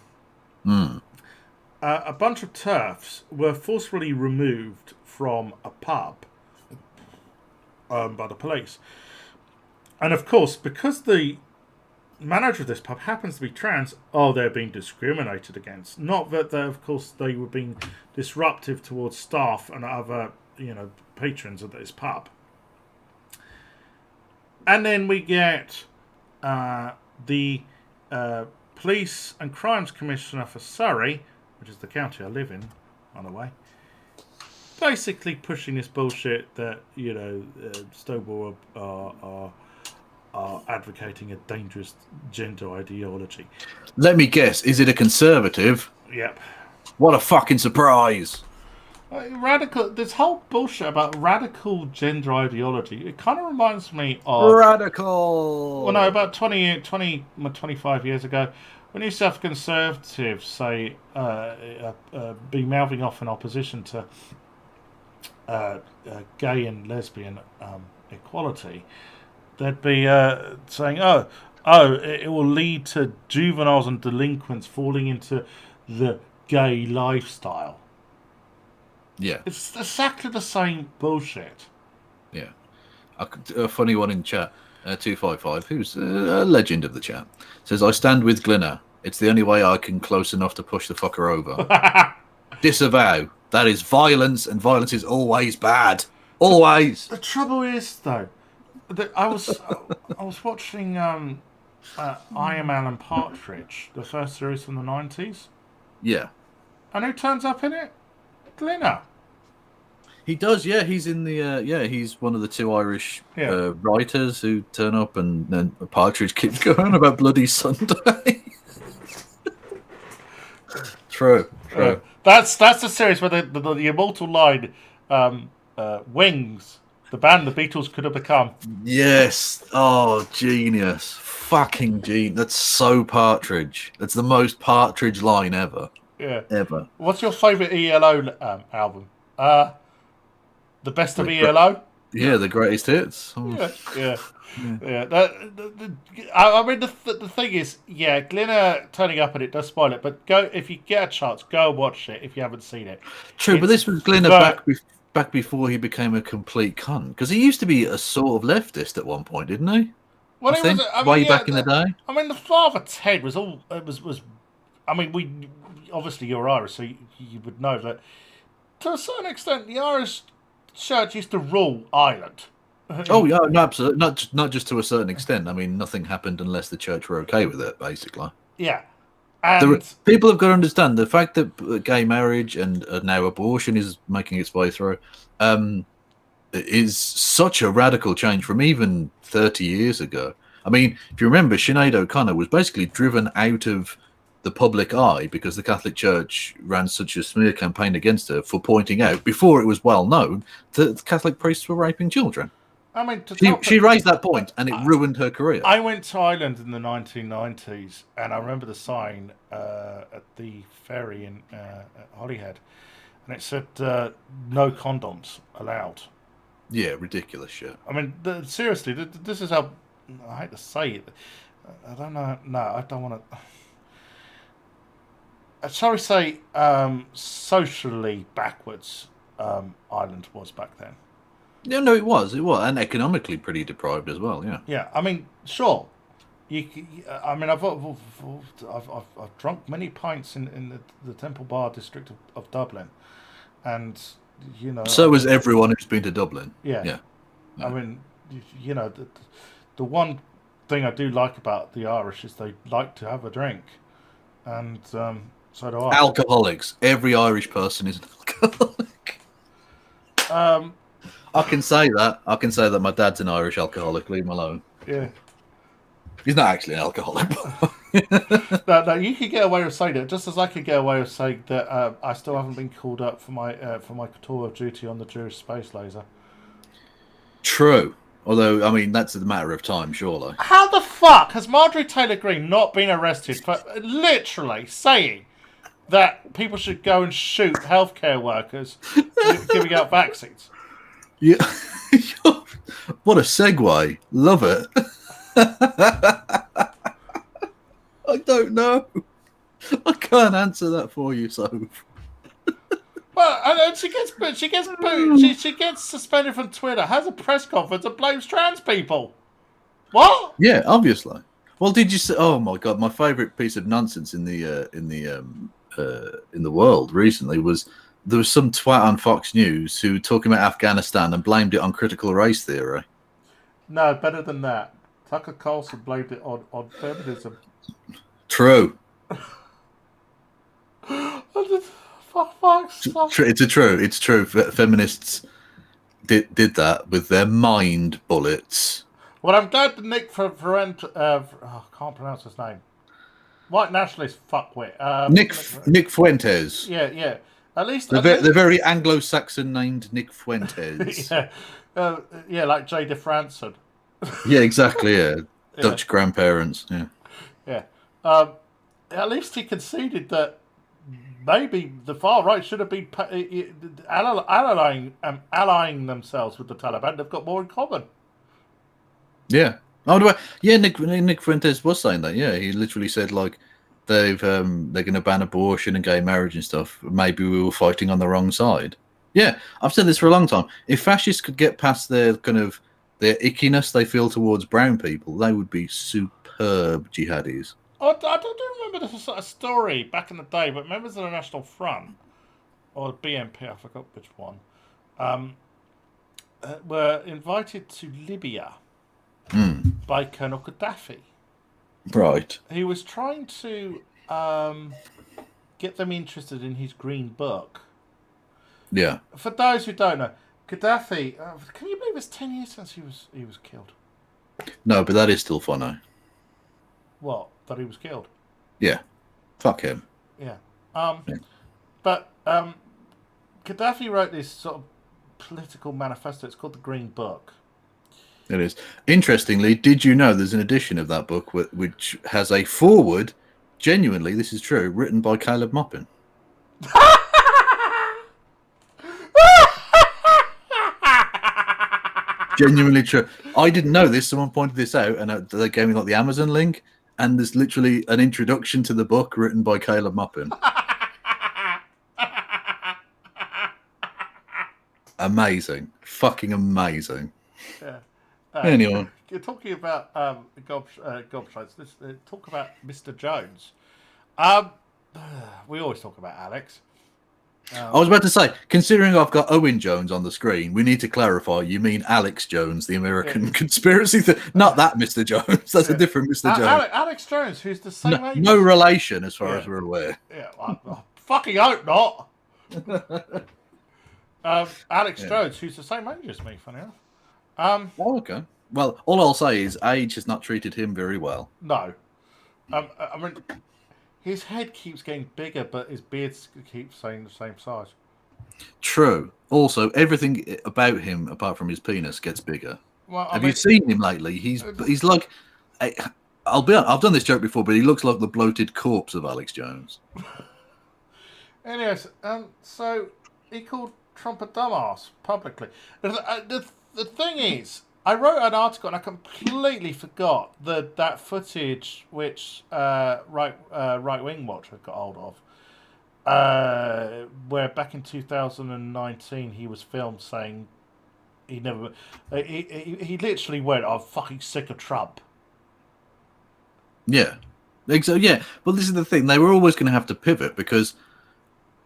a bunch of TERFs were forcefully removed from a pub by the police. And of course, because the manager of this pub happens to be trans, they're being discriminated against. Not that, of course, they were being disruptive towards staff and other, patrons of this pub. And then we get the Police and Crimes Commissioner for Surrey, which is the county I live in, by the way, basically pushing this bullshit that, Stonewall are advocating a dangerous gender ideology. Let me guess, is it a conservative? Yep. What a fucking surprise. Radical. This whole bullshit about radical gender ideology, it kind of reminds me of... Radical! Well, no, about 25 years ago, when you used to have conservatives say, be mouthing off in opposition to gay and lesbian equality, they'd be saying, it will lead to juveniles and delinquents falling into the gay lifestyle. Yeah. It's exactly the same bullshit. Yeah. A funny one in chat, 255, who's a legend of the chat, says, I stand with Glinner. It's the only way I can close enough to push the fucker over. Disavow. That is violence, and violence is always bad. Always. The trouble is, though, that I was watching I Am Alan Partridge, the first series from the 90s. Yeah. And who turns up in it? Glinner. He does, yeah. He's in the, he's one of the two Irish writers who turn up, and then Partridge keeps going about Bloody Sunday. True. That's the series where the immortal line, Wings, the band the Beatles could have become. Yes. Oh, genius. Fucking genius. That's so Partridge. That's the most Partridge line ever. Yeah. Ever. What's your favourite ELO album? The best of ELO? Yeah, the greatest hits. Oh. Yeah. I mean, the thing is, Glinner turning up and it does spoil it. But go, if you get a chance, go and watch it if you haven't seen it. True, but this was Glinner back before he became a complete cunt, because he used to be a sort of leftist at one point, didn't he? Well, way back in the day. I mean, the Father Ted was all was. I mean, obviously you're Irish, so you would know that to a certain extent the Irish Church used to rule Ireland. Oh yeah, no, absolutely. Not just to a certain extent. I mean, nothing happened unless the church were okay with it, basically. Yeah. And people have got to understand the fact that gay marriage and now abortion is making its way through is such a radical change from even 30 years ago. I mean, if you remember, Sinead O'Connor was basically driven out of the public eye because the Catholic Church ran such a smear campaign against her for pointing out, before it was well known, that Catholic priests were raping children. I mean, she raised that point, and it ruined her career. I went to Ireland in the 1990s, and I remember the sign at the ferry in at Holyhead, and it said "No condoms allowed." Yeah, ridiculous shit. I mean, seriously, this is how I hate to say it. I don't know. No, I don't want to. Shall we say socially backwards Ireland was back then? Yeah, no, it was, and economically pretty deprived as well. Yeah. Yeah, I mean, sure. I mean, I've drunk many pints in the Temple Bar district of Dublin, and So has everyone who's been to Dublin. Yeah. I mean, the one thing I do like about the Irish is they like to have a drink, and so do I. Alcoholics. Every Irish person is an alcoholic. I can say that. My dad's an Irish alcoholic. Leave him alone. Yeah. He's not actually an alcoholic. No, you could get away with saying it, just as I could get away with saying that I still haven't been called up for my tour of duty on the Jewish space laser. True. Although, I mean, that's a matter of time, surely. How the fuck has Marjorie Taylor Greene not been arrested for literally saying that people should go and shoot healthcare workers giving out vaccines? Yeah. What a segue. Love it. I don't know. I can't answer that for you, so. Well, and she gets she gets suspended from Twitter, has a press conference, and blames trans people. What? Yeah, obviously. Well, did you see? Oh my god, my favourite piece of nonsense in the world recently was there was some twat on Fox News who talking about Afghanistan and blamed it on critical race theory. No, better than that. Tucker Carlson blamed it on feminism. True. It's true. Feminists did that with their mind bullets. Well, I'm glad that Nick I can't pronounce his name. White nationalist fuckwit. Nick Fuentes. Yeah. At least the very Anglo-Saxon named Nick Fuentes. yeah, like Jay DeFranson. Yeah, exactly. Yeah, Dutch grandparents. Yeah. Yeah. At least he conceded that maybe the far right should have been allying themselves with the Taliban. They've got more in common. Yeah. Nick Fuentes was saying that. Yeah, he literally said like they're going to ban abortion and gay marriage and stuff. Maybe we were fighting on the wrong side. Yeah, I've said this for a long time. If fascists could get past their ickiness they feel towards brown people, they would be superb jihadis. I do remember a story back in the day, but members of the National Front, or the BNP, I forgot which one, were invited to Libya by Colonel Gaddafi. Right. He was trying to get them interested in his green book. Yeah. For those who don't know, Gaddafi, can you believe it's 10 years since he was killed? No, but that is still funny. What? That he was killed? Yeah. Fuck him. Yeah. But Gaddafi wrote this sort of political manifesto. It's called the Green Book. It is. Interestingly, did you know there's an edition of that book which has a foreword, genuinely, this is true, written by Caleb Moppin? Genuinely true. I didn't know this. Someone pointed this out, and they gave me like the Amazon link, and there's literally an introduction to the book written by Caleb Moppin. Amazing. Fucking amazing. Yeah. Anyway. You're talking about gobshites. Let's talk about Mr. Jones. We always talk about Alex. I was about to say, considering I've got Owen Jones on the screen, we need to clarify. You mean Alex Jones, the American conspiracy not that Mr. Jones. That's a different Mr. Jones. Alex Jones, who's the same age. No relation, as far as we're aware. Yeah, I fucking hope not. Alex Jones, who's the same age as me, funny enough. Okay. Well, all I'll say is age has not treated him very well. No. I mean, his head keeps getting bigger, but his beard keeps staying the same size. True. Also, everything about him, apart from his penis, gets bigger. Well, Have you seen him lately? He's like... I've done this joke before, but he looks like the bloated corpse of Alex Jones. Anyways, so he called Trump a dumbass publicly. The thing is, I wrote an article and I completely forgot that footage which Right Wing Watch had got hold of, where back in 2019 he was filmed saying he literally went, "I'm fucking sick of Trump." Yeah, so yeah. Well, this is the thing; they were always going to have to pivot because,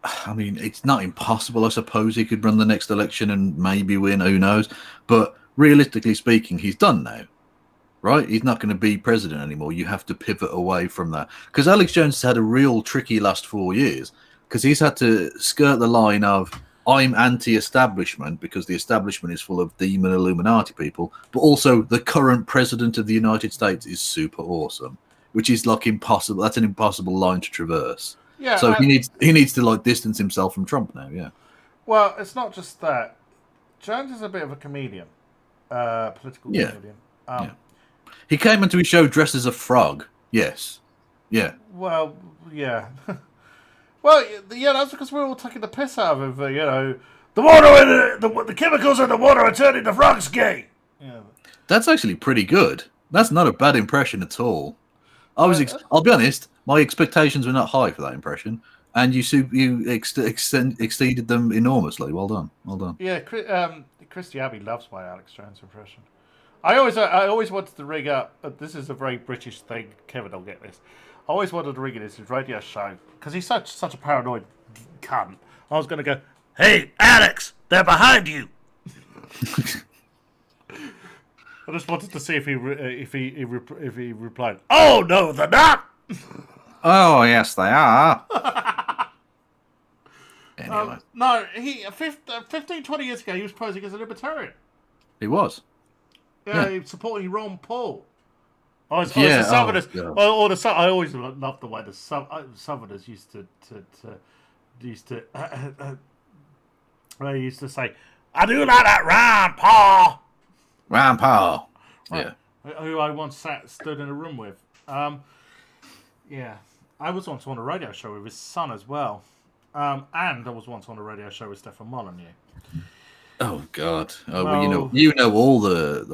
I mean, it's not impossible. I suppose he could run the next election and maybe win. Who knows? But realistically speaking, he's done now, right? He's not going to be president anymore. You have to pivot away from that because Alex Jones has had a real tricky last 4 years because he's had to skirt the line of I'm anti-establishment because the establishment is full of demon Illuminati people, but also the current president of the United States is super awesome, which is like impossible. That's an impossible line to traverse. Yeah. So he needs to like distance himself from Trump now. Yeah. Well, it's not just that. Jones is a bit of a comedian. Political comedian. Yeah. He came into his show dressed as a frog. Yes. Yeah. Well, yeah. Well, yeah, that's because we're all taking the piss out of him. The water, the chemicals in the water are turning the frogs gay. Yeah. That's actually pretty good. That's not a bad impression at all. I'll be honest. My expectations were not high for that impression, and you exceeded them enormously. Well done, well done. Yeah, Christy Abbey loves my Alex Jones impression. I always wanted to rig up. This is a very British thing. Kevin will get this. I always wanted to rig it as his radio show because he's such a paranoid cunt. I was going to go, "Hey, Alex, they're behind you." I just wanted to see if he replied, "Oh no, they're not." Oh yes, they are. Anyway, No, 15, 20 years ago, he was posing as a libertarian. he was. Yeah, he was supporting Ron Paul. I always loved the way the Southerners used to say, "I do like that Ron Paul." Ron Paul. Right. Yeah. Who I once stood in a room with. Yeah. I was once on a radio show with his son as well. And I was once on a radio show with Stefan Molyneux. Oh God! Oh, well, you know all the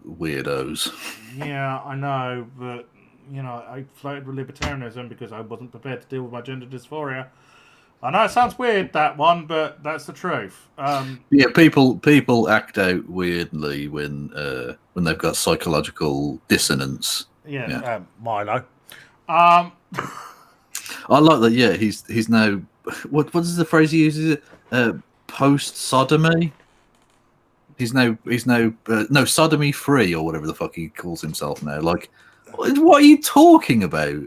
weirdos. Yeah, I know, but I floated with libertarianism because I wasn't prepared to deal with my gender dysphoria. I know it sounds weird, that one, but that's the truth. Yeah, people act out weirdly when they've got psychological dissonance. Yeah. Milo. I like that. Yeah, he's now. What is the phrase he uses? Post sodomy. He's now no sodomy free or whatever the fuck he calls himself now. Like, what are you talking about?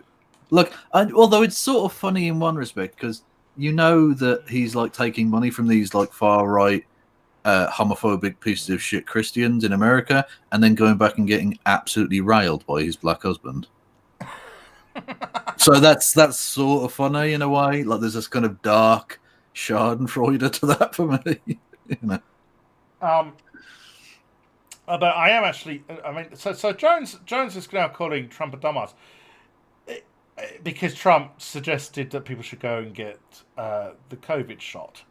Look, although it's sort of funny in one respect because you know that he's like taking money from these like far right homophobic pieces of shit Christians in America and then going back and getting absolutely railed by his black husband. So that's sort of funny in a way. Like there's this kind of dark Schadenfreude to that for me. But I am actually. I mean, so Jones is now calling Trump a dumbass because Trump suggested that people should go and get the COVID shot.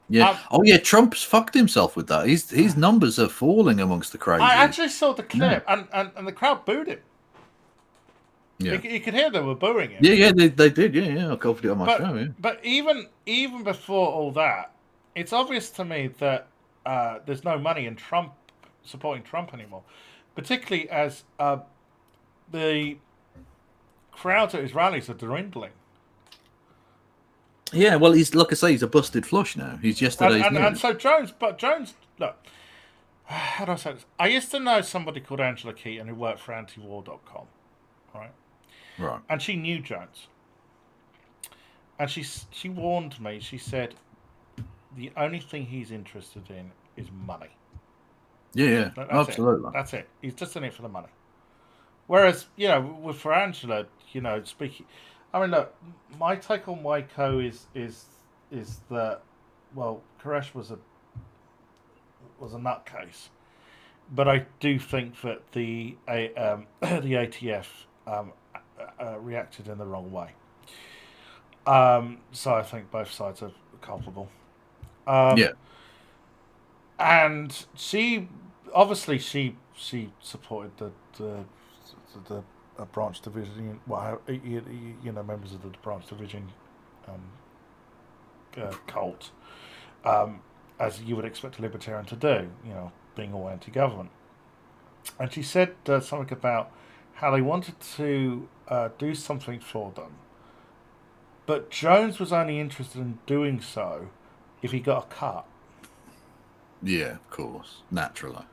Yeah. Trump's fucked himself with that. His numbers are falling amongst the crazy. I actually saw the clip, and the crowd booed him. Yeah, you could hear they were booing him. Yeah, they did. Yeah, I covered it on my show. Yeah. But even before all that, it's obvious to me that there's no money in supporting Trump anymore, particularly as the crowds at his rallies are dwindling. Yeah, well, he's like I say, he's a busted flush now. He's yesterday's news. And so Jones, look, how do I say this? I used to know somebody called Angela Keaton who worked for antiwar.com, right? Right. And she knew Jones. And she warned me. She said, the only thing he's interested in is money. Yeah, absolutely. That's it. He's just in it for the money. Whereas, for Angela, speaking... I mean, look, my take on Waco is that, well, Koresh was a nutcase. But I do think that the ATF... reacted in the wrong way. So I think both sides are culpable. Yeah. And she supported the branch division. Well, members of the branch division cult, as you would expect a libertarian to do. Being all anti-government. And she said something about how they wanted to do something for them. But Jones was only interested in doing so if he got a cut. Yeah, of course. Naturally.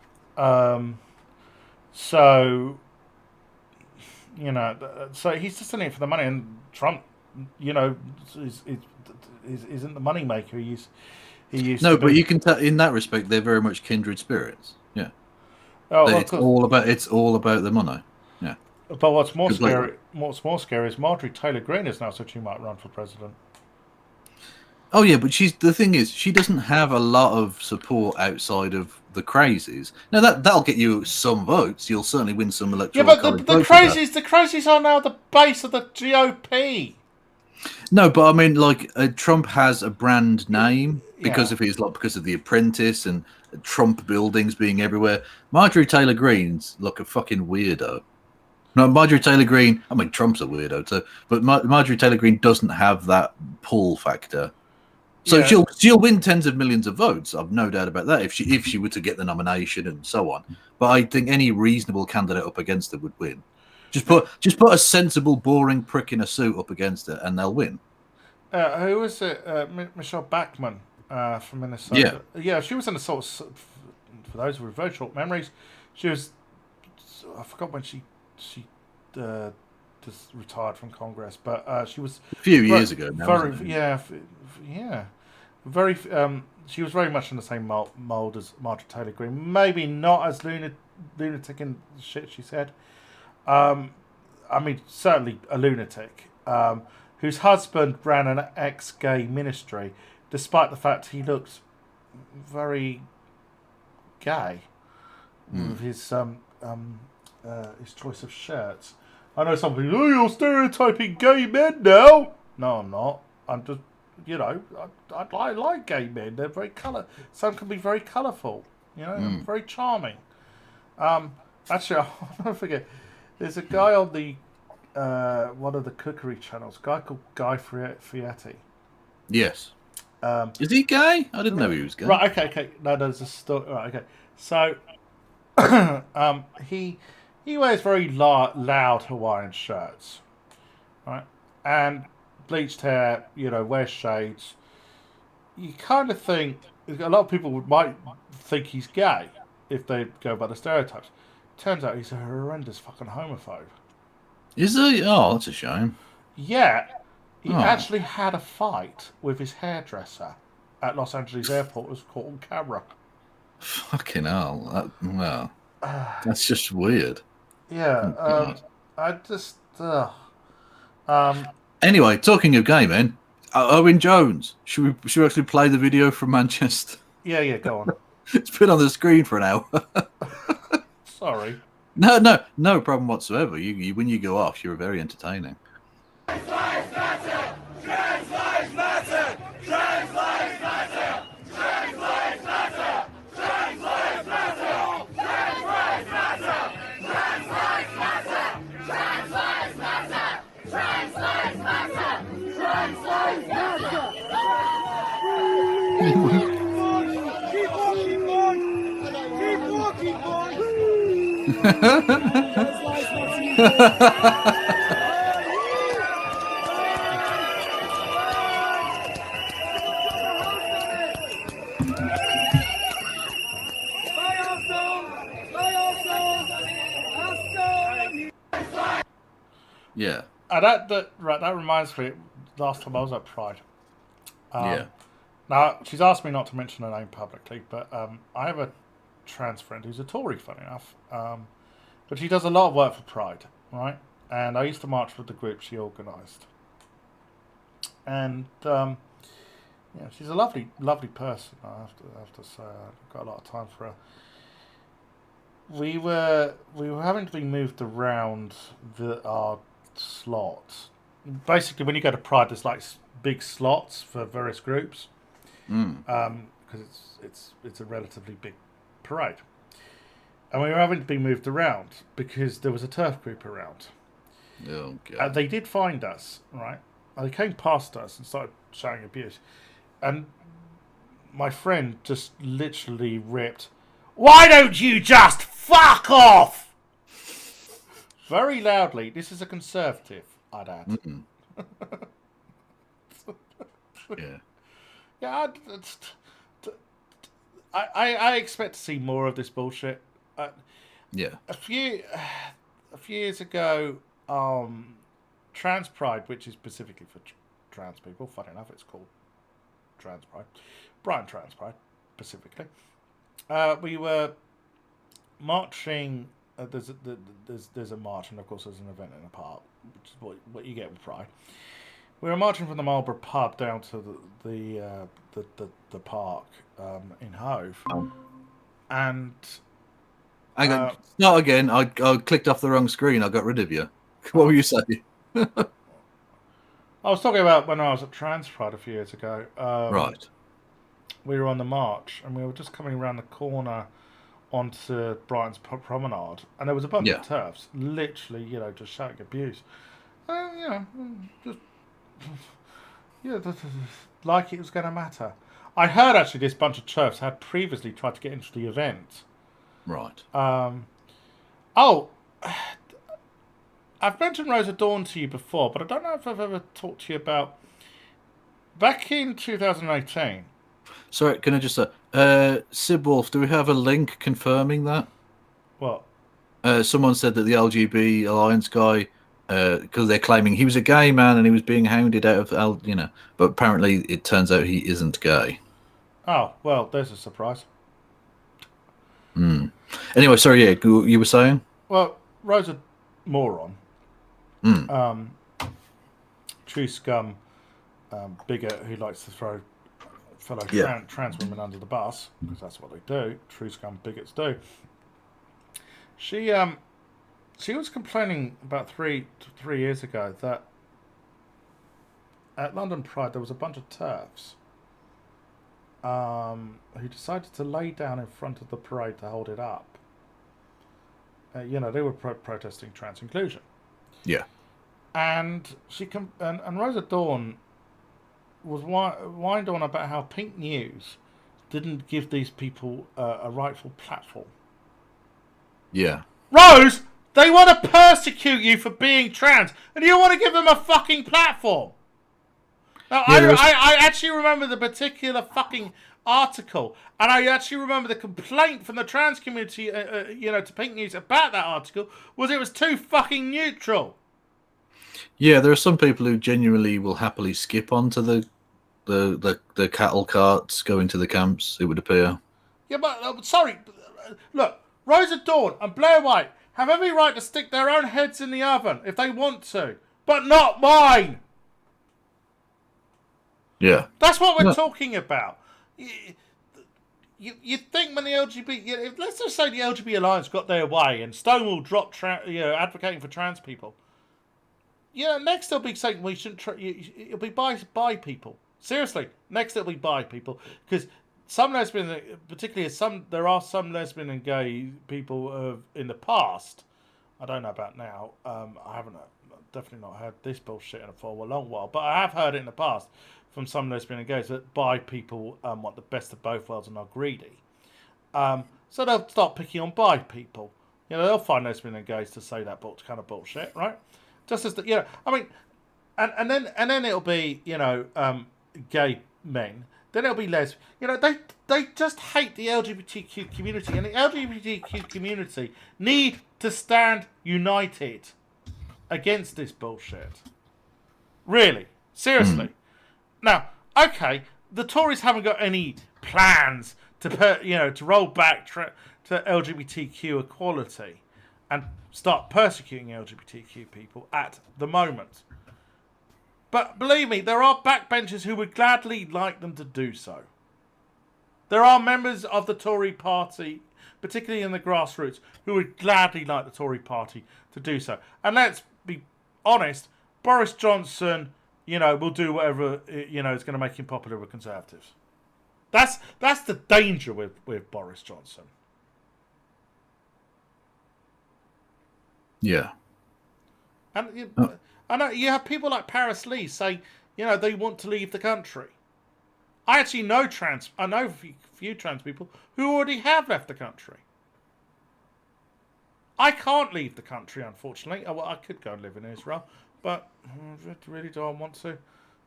So he's just in it for the money, and Trump, isn't the money maker he used No, to but be. you can tell in that respect they're very much kindred spirits. Yeah. Oh, well, it's all about the money. Yeah. But what's more scary is Marjorie Taylor Greene is now said she might run for president. Oh yeah, but the thing is, she doesn't have a lot of support outside of the crazies. Now that'll get you some votes. You'll certainly win some electoral. Yeah, but the crazies are now the base of the GOP. No, but I mean, like Trump has a brand name because of because of The Apprentice and Trump buildings being everywhere. Marjorie Taylor Greene's like a fucking weirdo. No, Marjorie Taylor Greene. I mean, Trump's a weirdo too, but Marjorie Taylor Greene doesn't have that pull factor. So Yeah. she'll win tens of millions of votes. I've no doubt about that. If she were to get the nomination and so on, but I think any reasonable candidate up against her would win. Just put a sensible, boring prick in a suit up against her, and they'll win. Who was it? Michelle Bachmann from Minnesota. Yeah, she was in a sort of. For those with very short memories, she was. I forgot when she just retired from Congress, but she was a few years ago. Now, very. She was very much in the same mold as Marjorie Taylor Greene. Maybe not as lunatic and shit she said. I mean, certainly a lunatic. Whose husband ran an ex-gay ministry, despite the fact he looked very gay with his choice of shirts. I know some people, you're stereotyping gay men now. No, I'm not. I'm just, I like gay men. They're very some can be very colourful, very charming. Actually, I'll never forget, there's a guy on the one of the cookery channels, a guy called Guy Fieri. Yes. Is he gay? I didn't know he was gay. Right, okay. No, there's a story. Right, okay. So, he wears very loud Hawaiian shirts, right? And bleached hair, wears shades. You kind of think, a lot of people might think he's gay if they go by the stereotypes. Turns out he's a horrendous fucking homophobe. Is he? Oh, that's a shame. Yeah. He actually had a fight with his hairdresser at Los Angeles Airport. It was caught on camera. Fucking hell. That's just weird. Yeah. I just... Anyway, talking of gay men, Owen Jones. Should we actually play the video from Manchester? Yeah, go on. It's been on the screen for an hour. Sorry. No problem whatsoever. You when you go off, you're very entertaining. Trans lives matter! Trans lives matter! Trans lives matter! Trans lives matter! Trans lives matter! Trans lives matter! Trans lives matter! Trans lives matter! Trans lives matter! Trans lives matter! Keep walking, boy! Keep walking, boy! Yeah. That reminds me. Last time I was at Pride. Yeah. Now she's asked me not to mention her name publicly, but I have a trans friend who's a Tory, funny enough. But she does a lot of work for Pride, right? And I used to march with the group she organised. And she's a lovely person. I have to say, I've got a lot of time for her. We were having to be moved around our slots. Basically, when you go to Pride, there's like big slots for various groups, because it's a relatively big parade, and we were having to be moved around because there was a turf group around. Oh God! They did find us, right? They came past us and started shouting abuse, and my friend just literally ripped, "Why don't you just fuck off?" Very loudly. This is a Conservative, I'd add. Yeah. Yeah, I expect to see more of this bullshit. Yeah. A few years ago, Trans Pride, which is specifically for trans people, funny enough, it's called Trans Pride, Brian Trans Pride, specifically. We were marching. There's a march, and of course there's an event in a park, which is what you get with Pride. We were marching from the Marlborough pub down to the park in Hove, and not again. I clicked off the wrong screen. I got rid of you. What were you saying? I was talking about when I was at Trans Pride a few years ago. Right. We were on the march, and we were just coming around the corner onto Brighton's promenade, and there was a bunch Yeah. of TERFs, literally, just shouting abuse. Just like it was going to matter. I heard actually this bunch of TERFs had previously tried to get into the event. Right. I've mentioned Rosa Dawn to you before, but I don't know if I've ever talked to you about back in 2018. Sorry, can I just say, Sib Wolf, do we have a link confirming that? What? Someone said that the LGB Alliance guy, because they're claiming he was a gay man and he was being hounded out of, but apparently it turns out he isn't gay. Oh, well, there's a surprise. Anyway, sorry, yeah, you were saying? Well, Rosa Moron, true scum, bigot who likes to throw fellow trans women under the bus, because that's what they do. True scum bigots do. She was complaining about three years ago that at London Pride there was a bunch of TERFs who decided to lay down in front of the parade to hold it up. They were protesting trans inclusion. Yeah. And and Rosa Dawn was whined on about how Pink News didn't give these people a rightful platform. Yeah. Rose, they want to persecute you for being trans, and you want to give them a fucking platform. Now, I actually remember the particular fucking article, and I actually remember the complaint from the trans community, to Pink News about that article, was it was too fucking neutral. Yeah, there are some people who genuinely will happily skip onto the cattle carts going to the camps, it would appear. Yeah, but sorry, look, Rosa Dawn and Blair White have every right to stick their own heads in the oven if they want to, but not mine. Yeah. That's what we're talking about. You think when the LGBT, let's just say the LGBT Alliance got their way and Stonewall dropped advocating for trans people. Next they'll be saying we shouldn't. It'll be bi people. Seriously, next it'll be bi people, because some lesbian, particularly there are some lesbian and gay people in the past. I don't know about now. I haven't definitely not heard this bullshit for a long while, but I have heard it in the past from some lesbian and gays that bi people want the best of both worlds and are greedy. So they'll start picking on bi people. They'll find lesbian and gays to say that kind of bullshit, right? Just as and then it'll be gay men. Then it'll be lesbian. They just hate the LGBTQ community, and the LGBTQ community need to stand united against this bullshit. Really, seriously. Now, okay, the Tories haven't got any plans to roll back to LGBTQ equality and start persecuting LGBTQ people at the moment. But believe me, there are backbenchers who would gladly like them to do so. There are members of the Tory party, particularly in the grassroots, who would gladly like the Tory party to do so. And let's be honest, Boris Johnson, will do whatever, is going to make him popular with Conservatives. That's the danger with Boris Johnson. Yeah. And I know you have people like Paris Lee say, they want to leave the country. I actually know a few trans people who already have left the country. I can't leave the country, unfortunately. Well, I could go and live in Israel, but really, do I want to?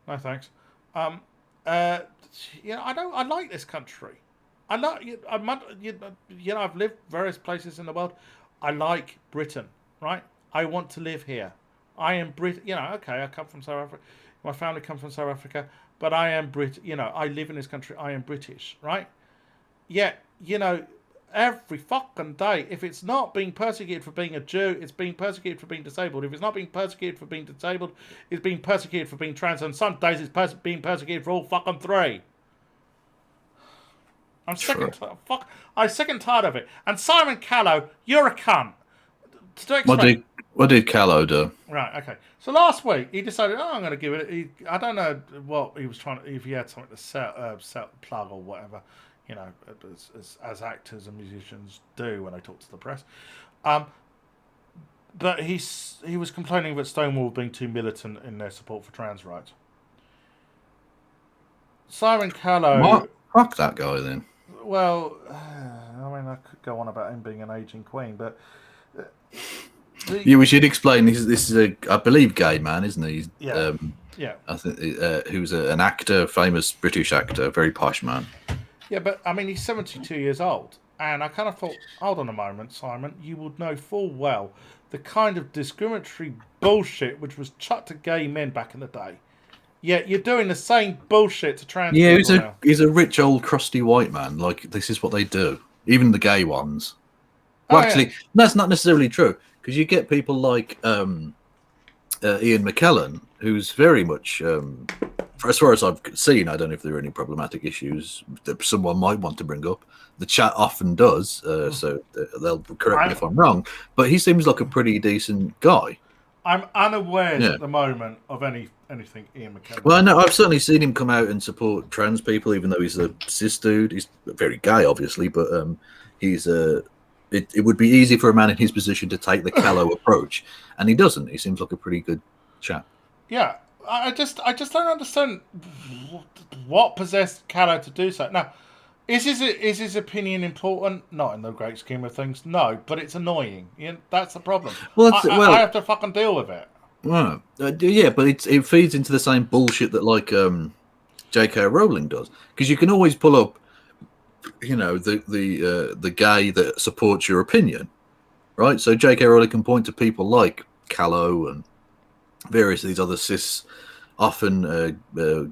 No, thanks. I like this country. I've lived various places in the world. I like Britain, right? I want to live here. I am Brit. Okay, I come from South Africa. My family comes from South Africa, but I am Brit. I live in this country. I am British, right? Yet, every fucking day, if it's not being persecuted for being a Jew, it's being persecuted for being disabled. If it's not being persecuted for being disabled, it's being persecuted for being trans. And some days it's being persecuted for all fucking three. I'm sick and tired of it. And Simon Callow, you're a cunt. What did Callow do? Right, okay. So last week he decided, I'm going to give it. I don't know what he was trying to. If he had something to sell plug or whatever, you know, as actors and musicians do when they talk to the press. But he was complaining that Stonewall being too militant in their support for trans rights. Simon Callow. What? Fuck that guy then. Well, I mean, I could go on about him being an aging queen, but Yeah, we should explain. This is a, I believe, gay man, isn't he? yeah. I think who's an actor, famous British actor, very posh man. Yeah, but I mean, he's 72 years old, and I kind of thought, hold on a moment, Simon, you would know full well the kind of discriminatory bullshit which was chucked at gay men back in the day. Yet you're doing the same bullshit to trans people now. He's a rich old crusty white man. Like, this is what they do. Even the gay ones. Well, actually, that's not necessarily true, because you get people like Ian McKellen, who's very much, as far as I've seen, I don't know if there are any problematic issues that someone might want to bring up. The chat often does, so they'll correct me if I'm wrong. But he seems like a pretty decent guy. I'm unaware at the moment of anything Ian McKellen. Well, no, I've certainly seen him come out and support trans people, even though he's a cis dude. He's very gay, obviously, but he's a. It would be easy for a man in his position to take the callow approach, and he doesn't. He seems like a pretty good chap. Yeah, I just don't understand what possessed Callow to do so. Now, is his opinion important? Not in the great scheme of things, no. But it's annoying. That's the problem. Well, I have to fucking deal with it. Well, yeah, but it feeds into the same bullshit that like J.K. Rowling does, because you can always pull up, you know, the gay that supports your opinion, right? So J.K. Rowling can point to people like Callow and various of these other cis, often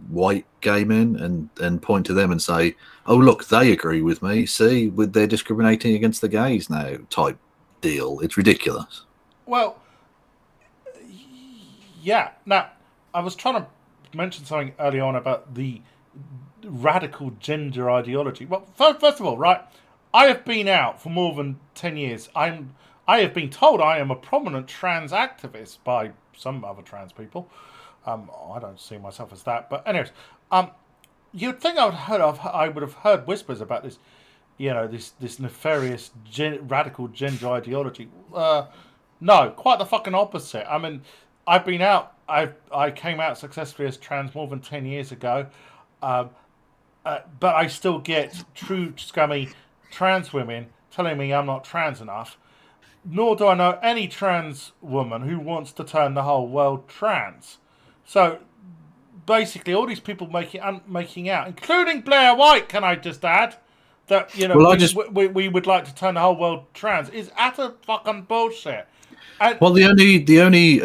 white gay men, and point to them and say, "Oh, look, they agree with me. See, they're discriminating against the gays now." Type deal. It's ridiculous. Well, yeah. Now, I was trying to mention something early on about the radical gender ideology. Well, first of all, right, I have been out for more than 10 years. I have been told I am a prominent trans activist by some other trans people. I don't see myself as that, but anyways, you'd think I would have heard whispers about this, you know, this nefarious radical gender ideology. No, quite the fucking opposite. I mean, I've been out. I came out successfully as trans more than 10 years ago. But I still get true scummy trans women telling me I'm not trans enough. Nor do I know any trans woman who wants to turn the whole world trans. So basically, all these people making out, including Blair White, can I just add, that we would like to turn the whole world trans, is utter fucking bullshit. Well, the only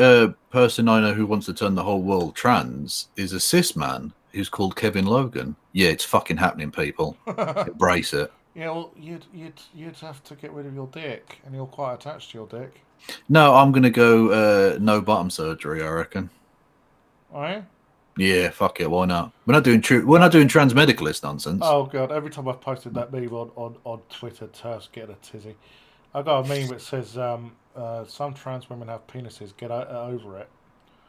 person I know who wants to turn the whole world trans is a cis man who's called Kevin Logan. Yeah, it's fucking happening, people. Embrace it. Yeah, well, you'd have to get rid of your dick, and you're quite attached to your dick. No, I'm gonna go no bottom surgery, I reckon. Are you? Yeah, fuck it. Why not? We're not doing transmedicalist nonsense. Oh god! Every time I've posted that meme on Twitter, Turf's getting a tizzy. I got a meme that says some trans women have penises. Get over it.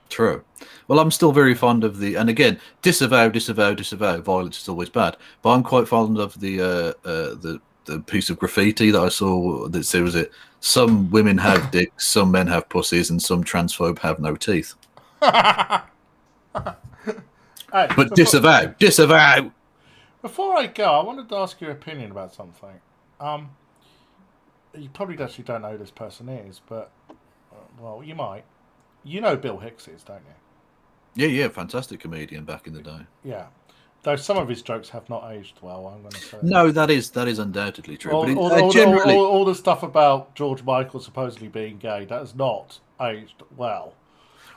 True. Well, I'm still very fond of and again, disavow. Violence is always bad, but I'm quite fond of the piece of graffiti that I saw that said, was it, some women have dicks, some men have pussies, and some transphobe have no teeth. But disavow. Before I go, I wanted to ask your opinion about something. You probably actually don't know who this person is, but well, you might. You know Bill Hicks is, don't you? Yeah, fantastic comedian back in the day. Yeah, though some of his jokes have not aged well, I'm going to say. No, that is undoubtedly true. All the stuff about George Michael supposedly being gay, that has not aged well.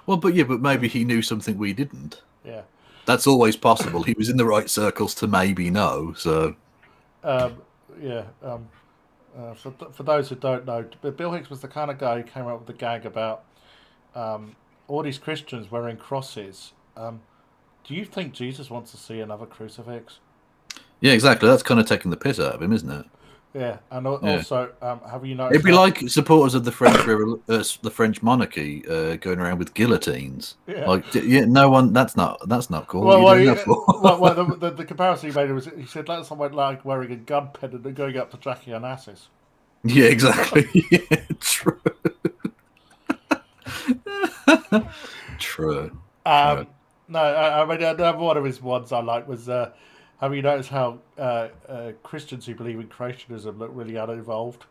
Well, but maybe he knew something we didn't. Yeah, that's always possible. He was in the right circles to maybe know. So, for those who don't know, Bill Hicks was the kind of guy who came up with the gag about all these Christians wearing crosses. Do you think Jesus wants to see another crucifix? Yeah, exactly. That's kind of taking the piss out of him, isn't it? Yeah, and Yeah. also, have you noticed? It'd be like supporters of the the French monarchy going around with guillotines. Yeah. Like, yeah, no one. That's not cool. Well, What are you doing that for? the comparison he made was he said that's someone like wearing a gun pendant and going up to Jackie Onassis. Yeah, exactly. Yeah, true. True. No, I mean another one of his ones I like was. Have you noticed how Christians who believe in creationism look really unevolved?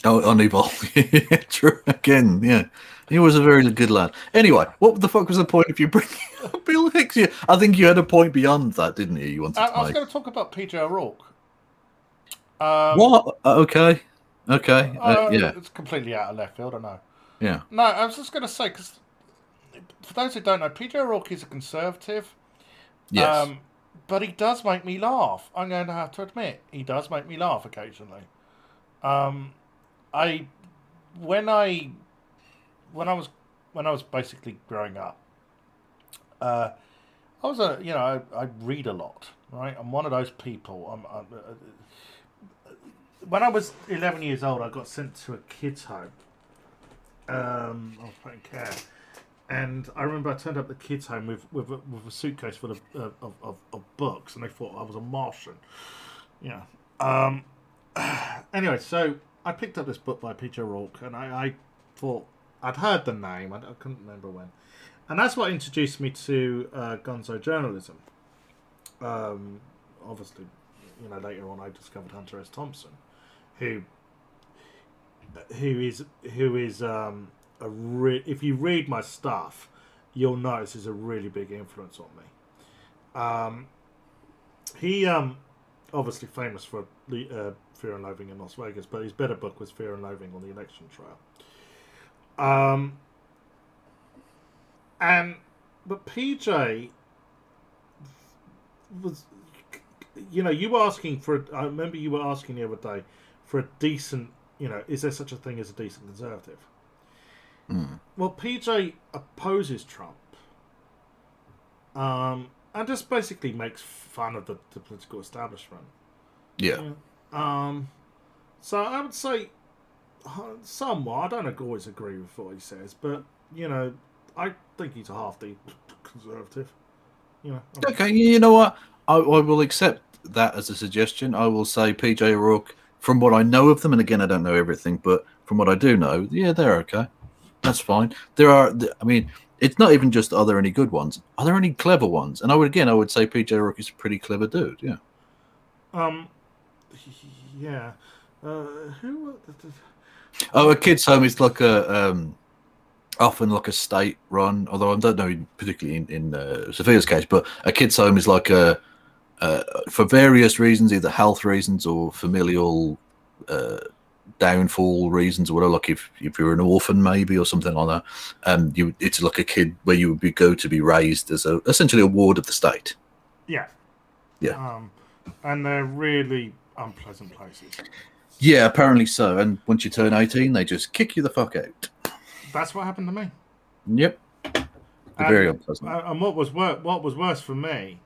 Oh, unevolved. Yeah, true. Again, yeah. He was a very good lad. Anyway, what the fuck was the point if you bring up Bill Hicks? Yeah, I think you had a point beyond that, didn't you? You wanted to I was make. going to talk about PJ O'Rourke. What? Okay. Okay. Yeah. It's completely out of left field, I know. Yeah. No, I was just going to say, because for those who don't know, PJ O'Rourke is a conservative. Yes. But he does make me laugh. I'm going to have to admit, he does make me laugh occasionally. When I was basically growing up, I was I read a lot, right? I'm one of those people. When I was 11 years old, I got sent to a kids' home. I was put in care, and I remember I turned up the kids' home with a suitcase full of books, and they thought I was a Martian. Yeah. Anyway, so I picked up this book by PJ O'Rourke, and I thought I'd heard the name. I couldn't remember when, and that's what introduced me to gonzo journalism. Obviously, later on I discovered Hunter S. Thompson, who is if you read my stuff, you'll notice is a really big influence on me. He obviously famous for Fear and Loathing in Las Vegas, but his better book was Fear and Loathing on the Election Trail. But PJ was, you were asking for. I remember you were asking the other day for a decent. Is there such a thing as a decent conservative? Mm. Well, PJ opposes Trump, and just basically makes fun of the political establishment. Yeah. So I would say somewhat. I don't always agree with what he says, but I think he's a half-deep conservative. Okay, you know what? I will accept that as a suggestion. I will say PJ O'Rourke, from what I know of them, and again, I don't know everything, but from what I do know, yeah, they're okay. That's fine. There are, I mean, it's not even just are there any good ones? Are there any clever ones? And I would say PJ O'Rourke is a pretty clever dude. Yeah. Yeah. Who? Oh, a kids' home is like often like a state run. Although I don't know particularly in Sophia's case, but a kids' home is like for various reasons, either health reasons or familial downfall reasons or whatever. Like if you're an orphan maybe or something like that, it's like a kid where you would go to be raised as essentially a ward of the state. Yeah. Yeah. And they're really unpleasant places. Yeah, apparently so. And once you turn 18, they just kick you the fuck out. That's what happened to me. Yep. Very unpleasant. And what was worse for me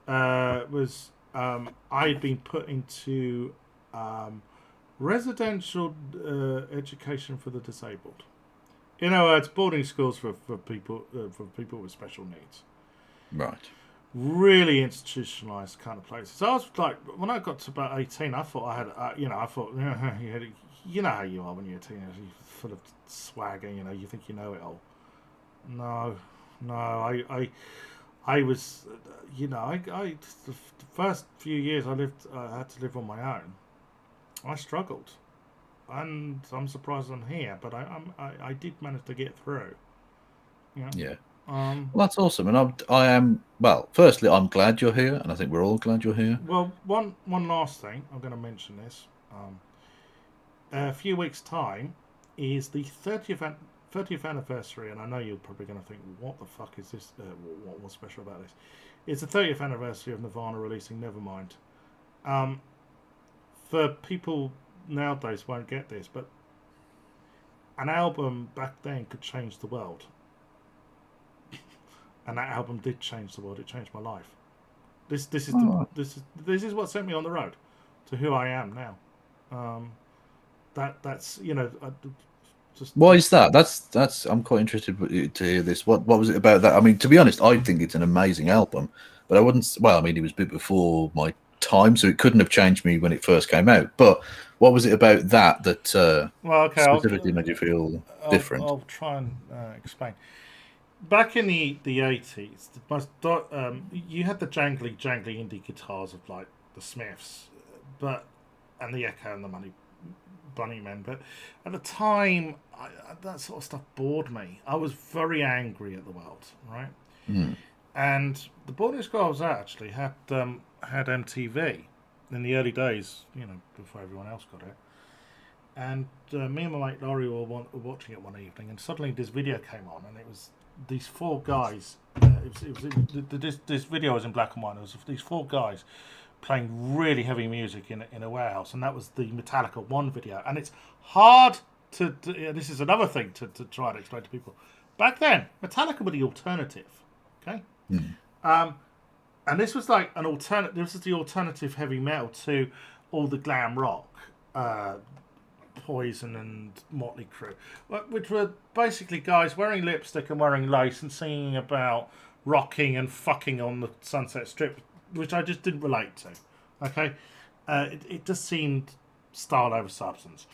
was I had been put into residential education for the disabled. It's boarding schools for people with special needs. Right. Really institutionalized kind of places. So I was like, when I got to about 18, I thought I had, I thought, you know how you are when you're a teenager, you're full of swagger, you think you know it all. No, I was, the first few years I had to live on my own. I struggled, and I'm surprised I'm here, but I did manage to get through. Yeah. Well, that's awesome, and I am. Well, firstly, I'm glad you're here, and I think we're all glad you're here. Well, one last thing, I'm going to mention this. A few weeks' time is the 30th anniversary, and I know you're probably going to think, what the fuck is this? What's special about this? It's the 30th anniversary of Nirvana releasing Nevermind. For people nowadays won't get this, but an album back then could change the world. And that album did change the world. It changed my life. This is what sent me on the road. to who I am now. That's just Why is that? That's. I'm quite interested to hear this. What was it about that? I mean, to be honest, I think it's an amazing album, but I wouldn't. Well, I mean, it was a bit before my time, so it couldn't have changed me when it first came out. But what was it about that specifically made you feel different? I'll try and explain. Back in the 80s, you had the jangly indie guitars of like the Smiths, and the Echo and the Bunnymen. But at the time, that sort of stuff bored me. I was very angry at the world, right? Mm. And the boarding school I was at actually had MTV in the early days, before everyone else got it. And me and my mate Laurie were watching it one evening, and suddenly this video came on, and it was these four guys. This video was in black and white. It was these four guys playing really heavy music in a warehouse, and that was the Metallica 1 video. And it's hard to this is another thing to try to explain to people. Back then, Metallica were the alternative, okay? Mm. And this was like an alternate. This is the alternative heavy metal to all the glam rock, Poison and Motley Crue, which were basically guys wearing lipstick and wearing lace and singing about rocking and fucking on the Sunset Strip, which I just didn't relate to. Okay, it just seemed style over substance.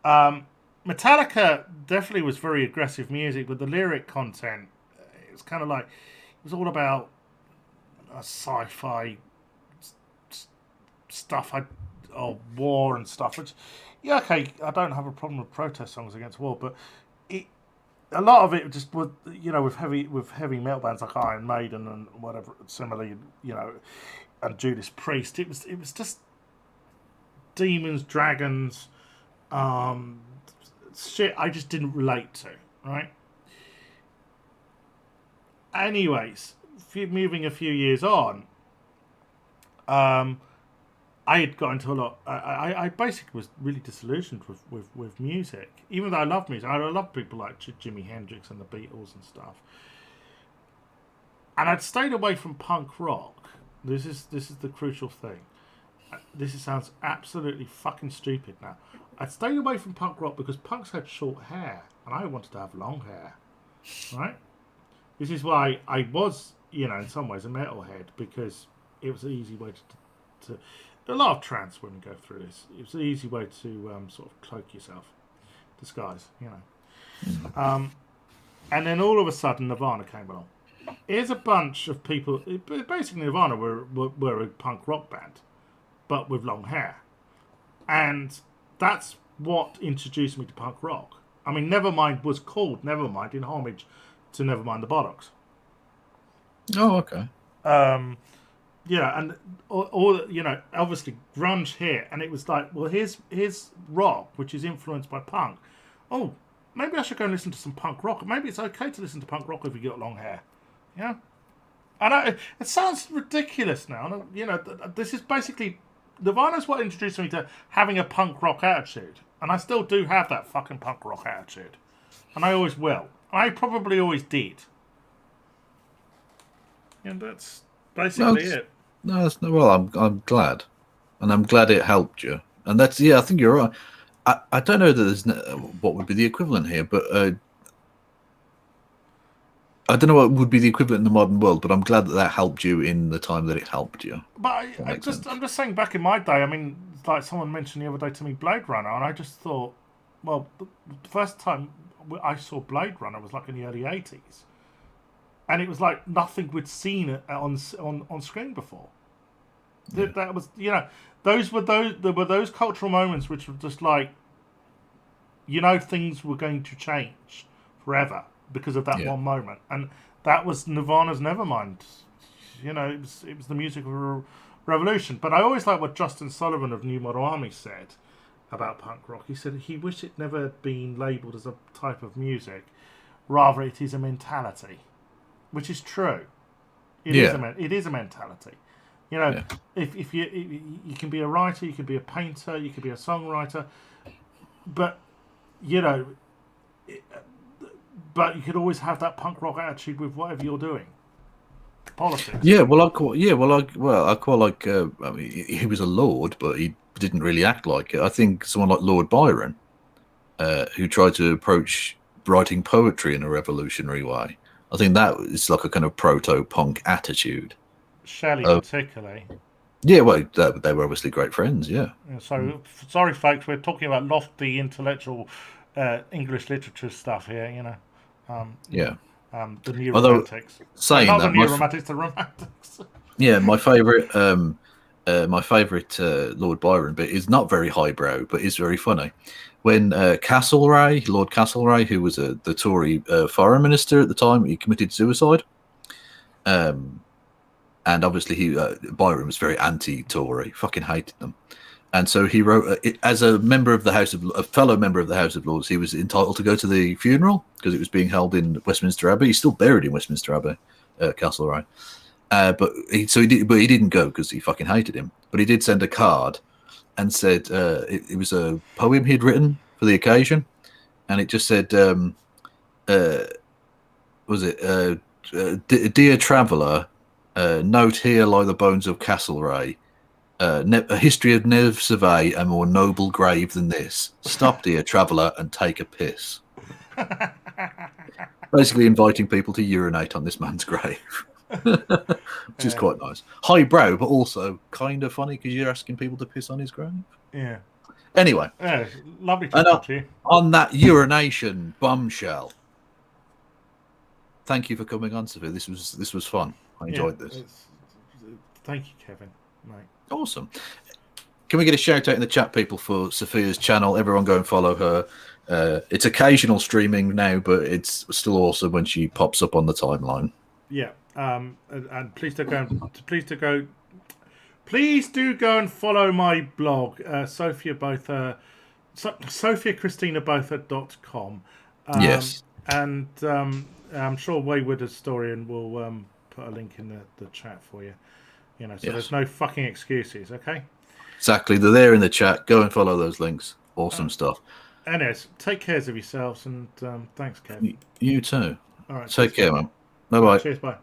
Metallica definitely was very aggressive music, but the lyric content, it was kind of like, it was all about sci-fi stuff, or war and stuff. Which, yeah, okay, I don't have a problem with protest songs against war, but a lot of it just was, with heavy metal bands like Iron Maiden and whatever, similarly, and Judas Priest. It was just demons, dragons, shit I just didn't relate to, right? Anyways, moving a few years on, I had got into a lot. I basically was really disillusioned with music, even though I love music. I love people like Jimi Hendrix and the Beatles and stuff. And I'd stayed away from punk rock. This is the crucial thing. Sounds absolutely fucking stupid now. I'd stayed away from punk rock because punks had short hair, and I wanted to have long hair, right? This is why I was, in some ways, a metalhead, because it was an easy way to a lot of trans women go through this. It was an easy way to sort of cloak yourself, disguise, And then all of a sudden, Nirvana came along. Here's a bunch of people. Basically, Nirvana were a punk rock band, but with long hair, and that's what introduced me to punk rock. I mean, Nevermind was called Nevermind in homage to Nevermind the Bollocks. Oh, okay. And all obviously grunge here, and it was like, well, here's rock, which is influenced by punk. Oh, maybe I should go and listen to some punk rock. Maybe it's okay to listen to punk rock if you got long hair. Yeah, and it sounds ridiculous now. This is basically Nirvana's what introduced me to having a punk rock attitude, and I still do have that fucking punk rock attitude, and I always will. I probably always did. And that's basically it. No, well, I'm glad, and I'm glad it helped you. And I think you're right. I don't know that there's what would be the equivalent here, but I don't know what would be the equivalent in the modern world. But I'm glad that helped you in the time that it helped you. But I'm just saying, back in my day, I mean, like someone mentioned the other day to me, Blade Runner, and I just thought, well, the first time I saw Blade Runner was like in the early 80s. And it was like nothing we'd seen on screen before. Yeah. That was, there were those cultural moments which were just like, things were going to change forever because of that one moment. And that was Nirvana's Nevermind. It was the music of a revolution. But I always like what Justin Sullivan of New Model Army said about punk rock. He said he wished it never had been labelled as a type of music. Rather, it is a mentality. Which is true. It is a mentality. If you can be a writer, you can be a painter, you can be a songwriter, but but you could always have that punk rock attitude with whatever you're doing. politics. Yeah, well, I quite like. I mean, he was a lord, but he didn't really act like it. I think someone like Lord Byron, who tried to approach writing poetry in a revolutionary way. I think that is like a kind of proto-punk attitude. Shelley, particularly. Yeah, well, they were obviously great friends. Yeah. So sorry, folks, we're talking about lofty intellectual English literature stuff here. Yeah. The new Although, romantics. saying Not that, the new romantics, the romantics. yeah, my favourite Lord Byron bit is not very highbrow, but is very funny. When Lord Castlereagh, who was the Tory foreign minister at the time, he committed suicide. And obviously Byron was very anti-Tory, fucking hated them. And so he wrote, as a fellow member of the House of Lords, he was entitled to go to the funeral because it was being held in Westminster Abbey. He's still buried in Westminster Abbey, Castlereagh. But he didn't go because he fucking hated him. But he did send a card and said it was a poem he'd written for the occasion, and it just said, "Dear traveller, note here lie the bones of Castlereagh. A history of never survey a more noble grave than this. Stop, dear traveller, and take a piss." Basically inviting people to urinate on this man's grave. Which is quite nice. Highbrow, but also kind of funny because you're asking people to piss on his grave. Yeah. Anyway. Yeah, lovely talking to you. On that urination bombshell, thank you for coming on, Sophia. This was fun. I enjoyed this. Thank you, Kevin. Mate. Awesome. Can we get a shout out in the chat, people, for Sophia's channel? Everyone go and follow her. It's occasional streaming now, but it's still awesome when she pops up on the timeline. Yeah. And please do go and follow my blog, SophiaChristinaBotha.com. Yes. And I'm sure Wayward Historian will put a link in the chat for you. There's no fucking excuses, okay? Exactly. They're there in the chat. Go and follow those links. Awesome stuff. Anyways, take care of yourselves, and thanks, Kev. You too. All right. Take care, man. Bye-bye. Cheers, bye.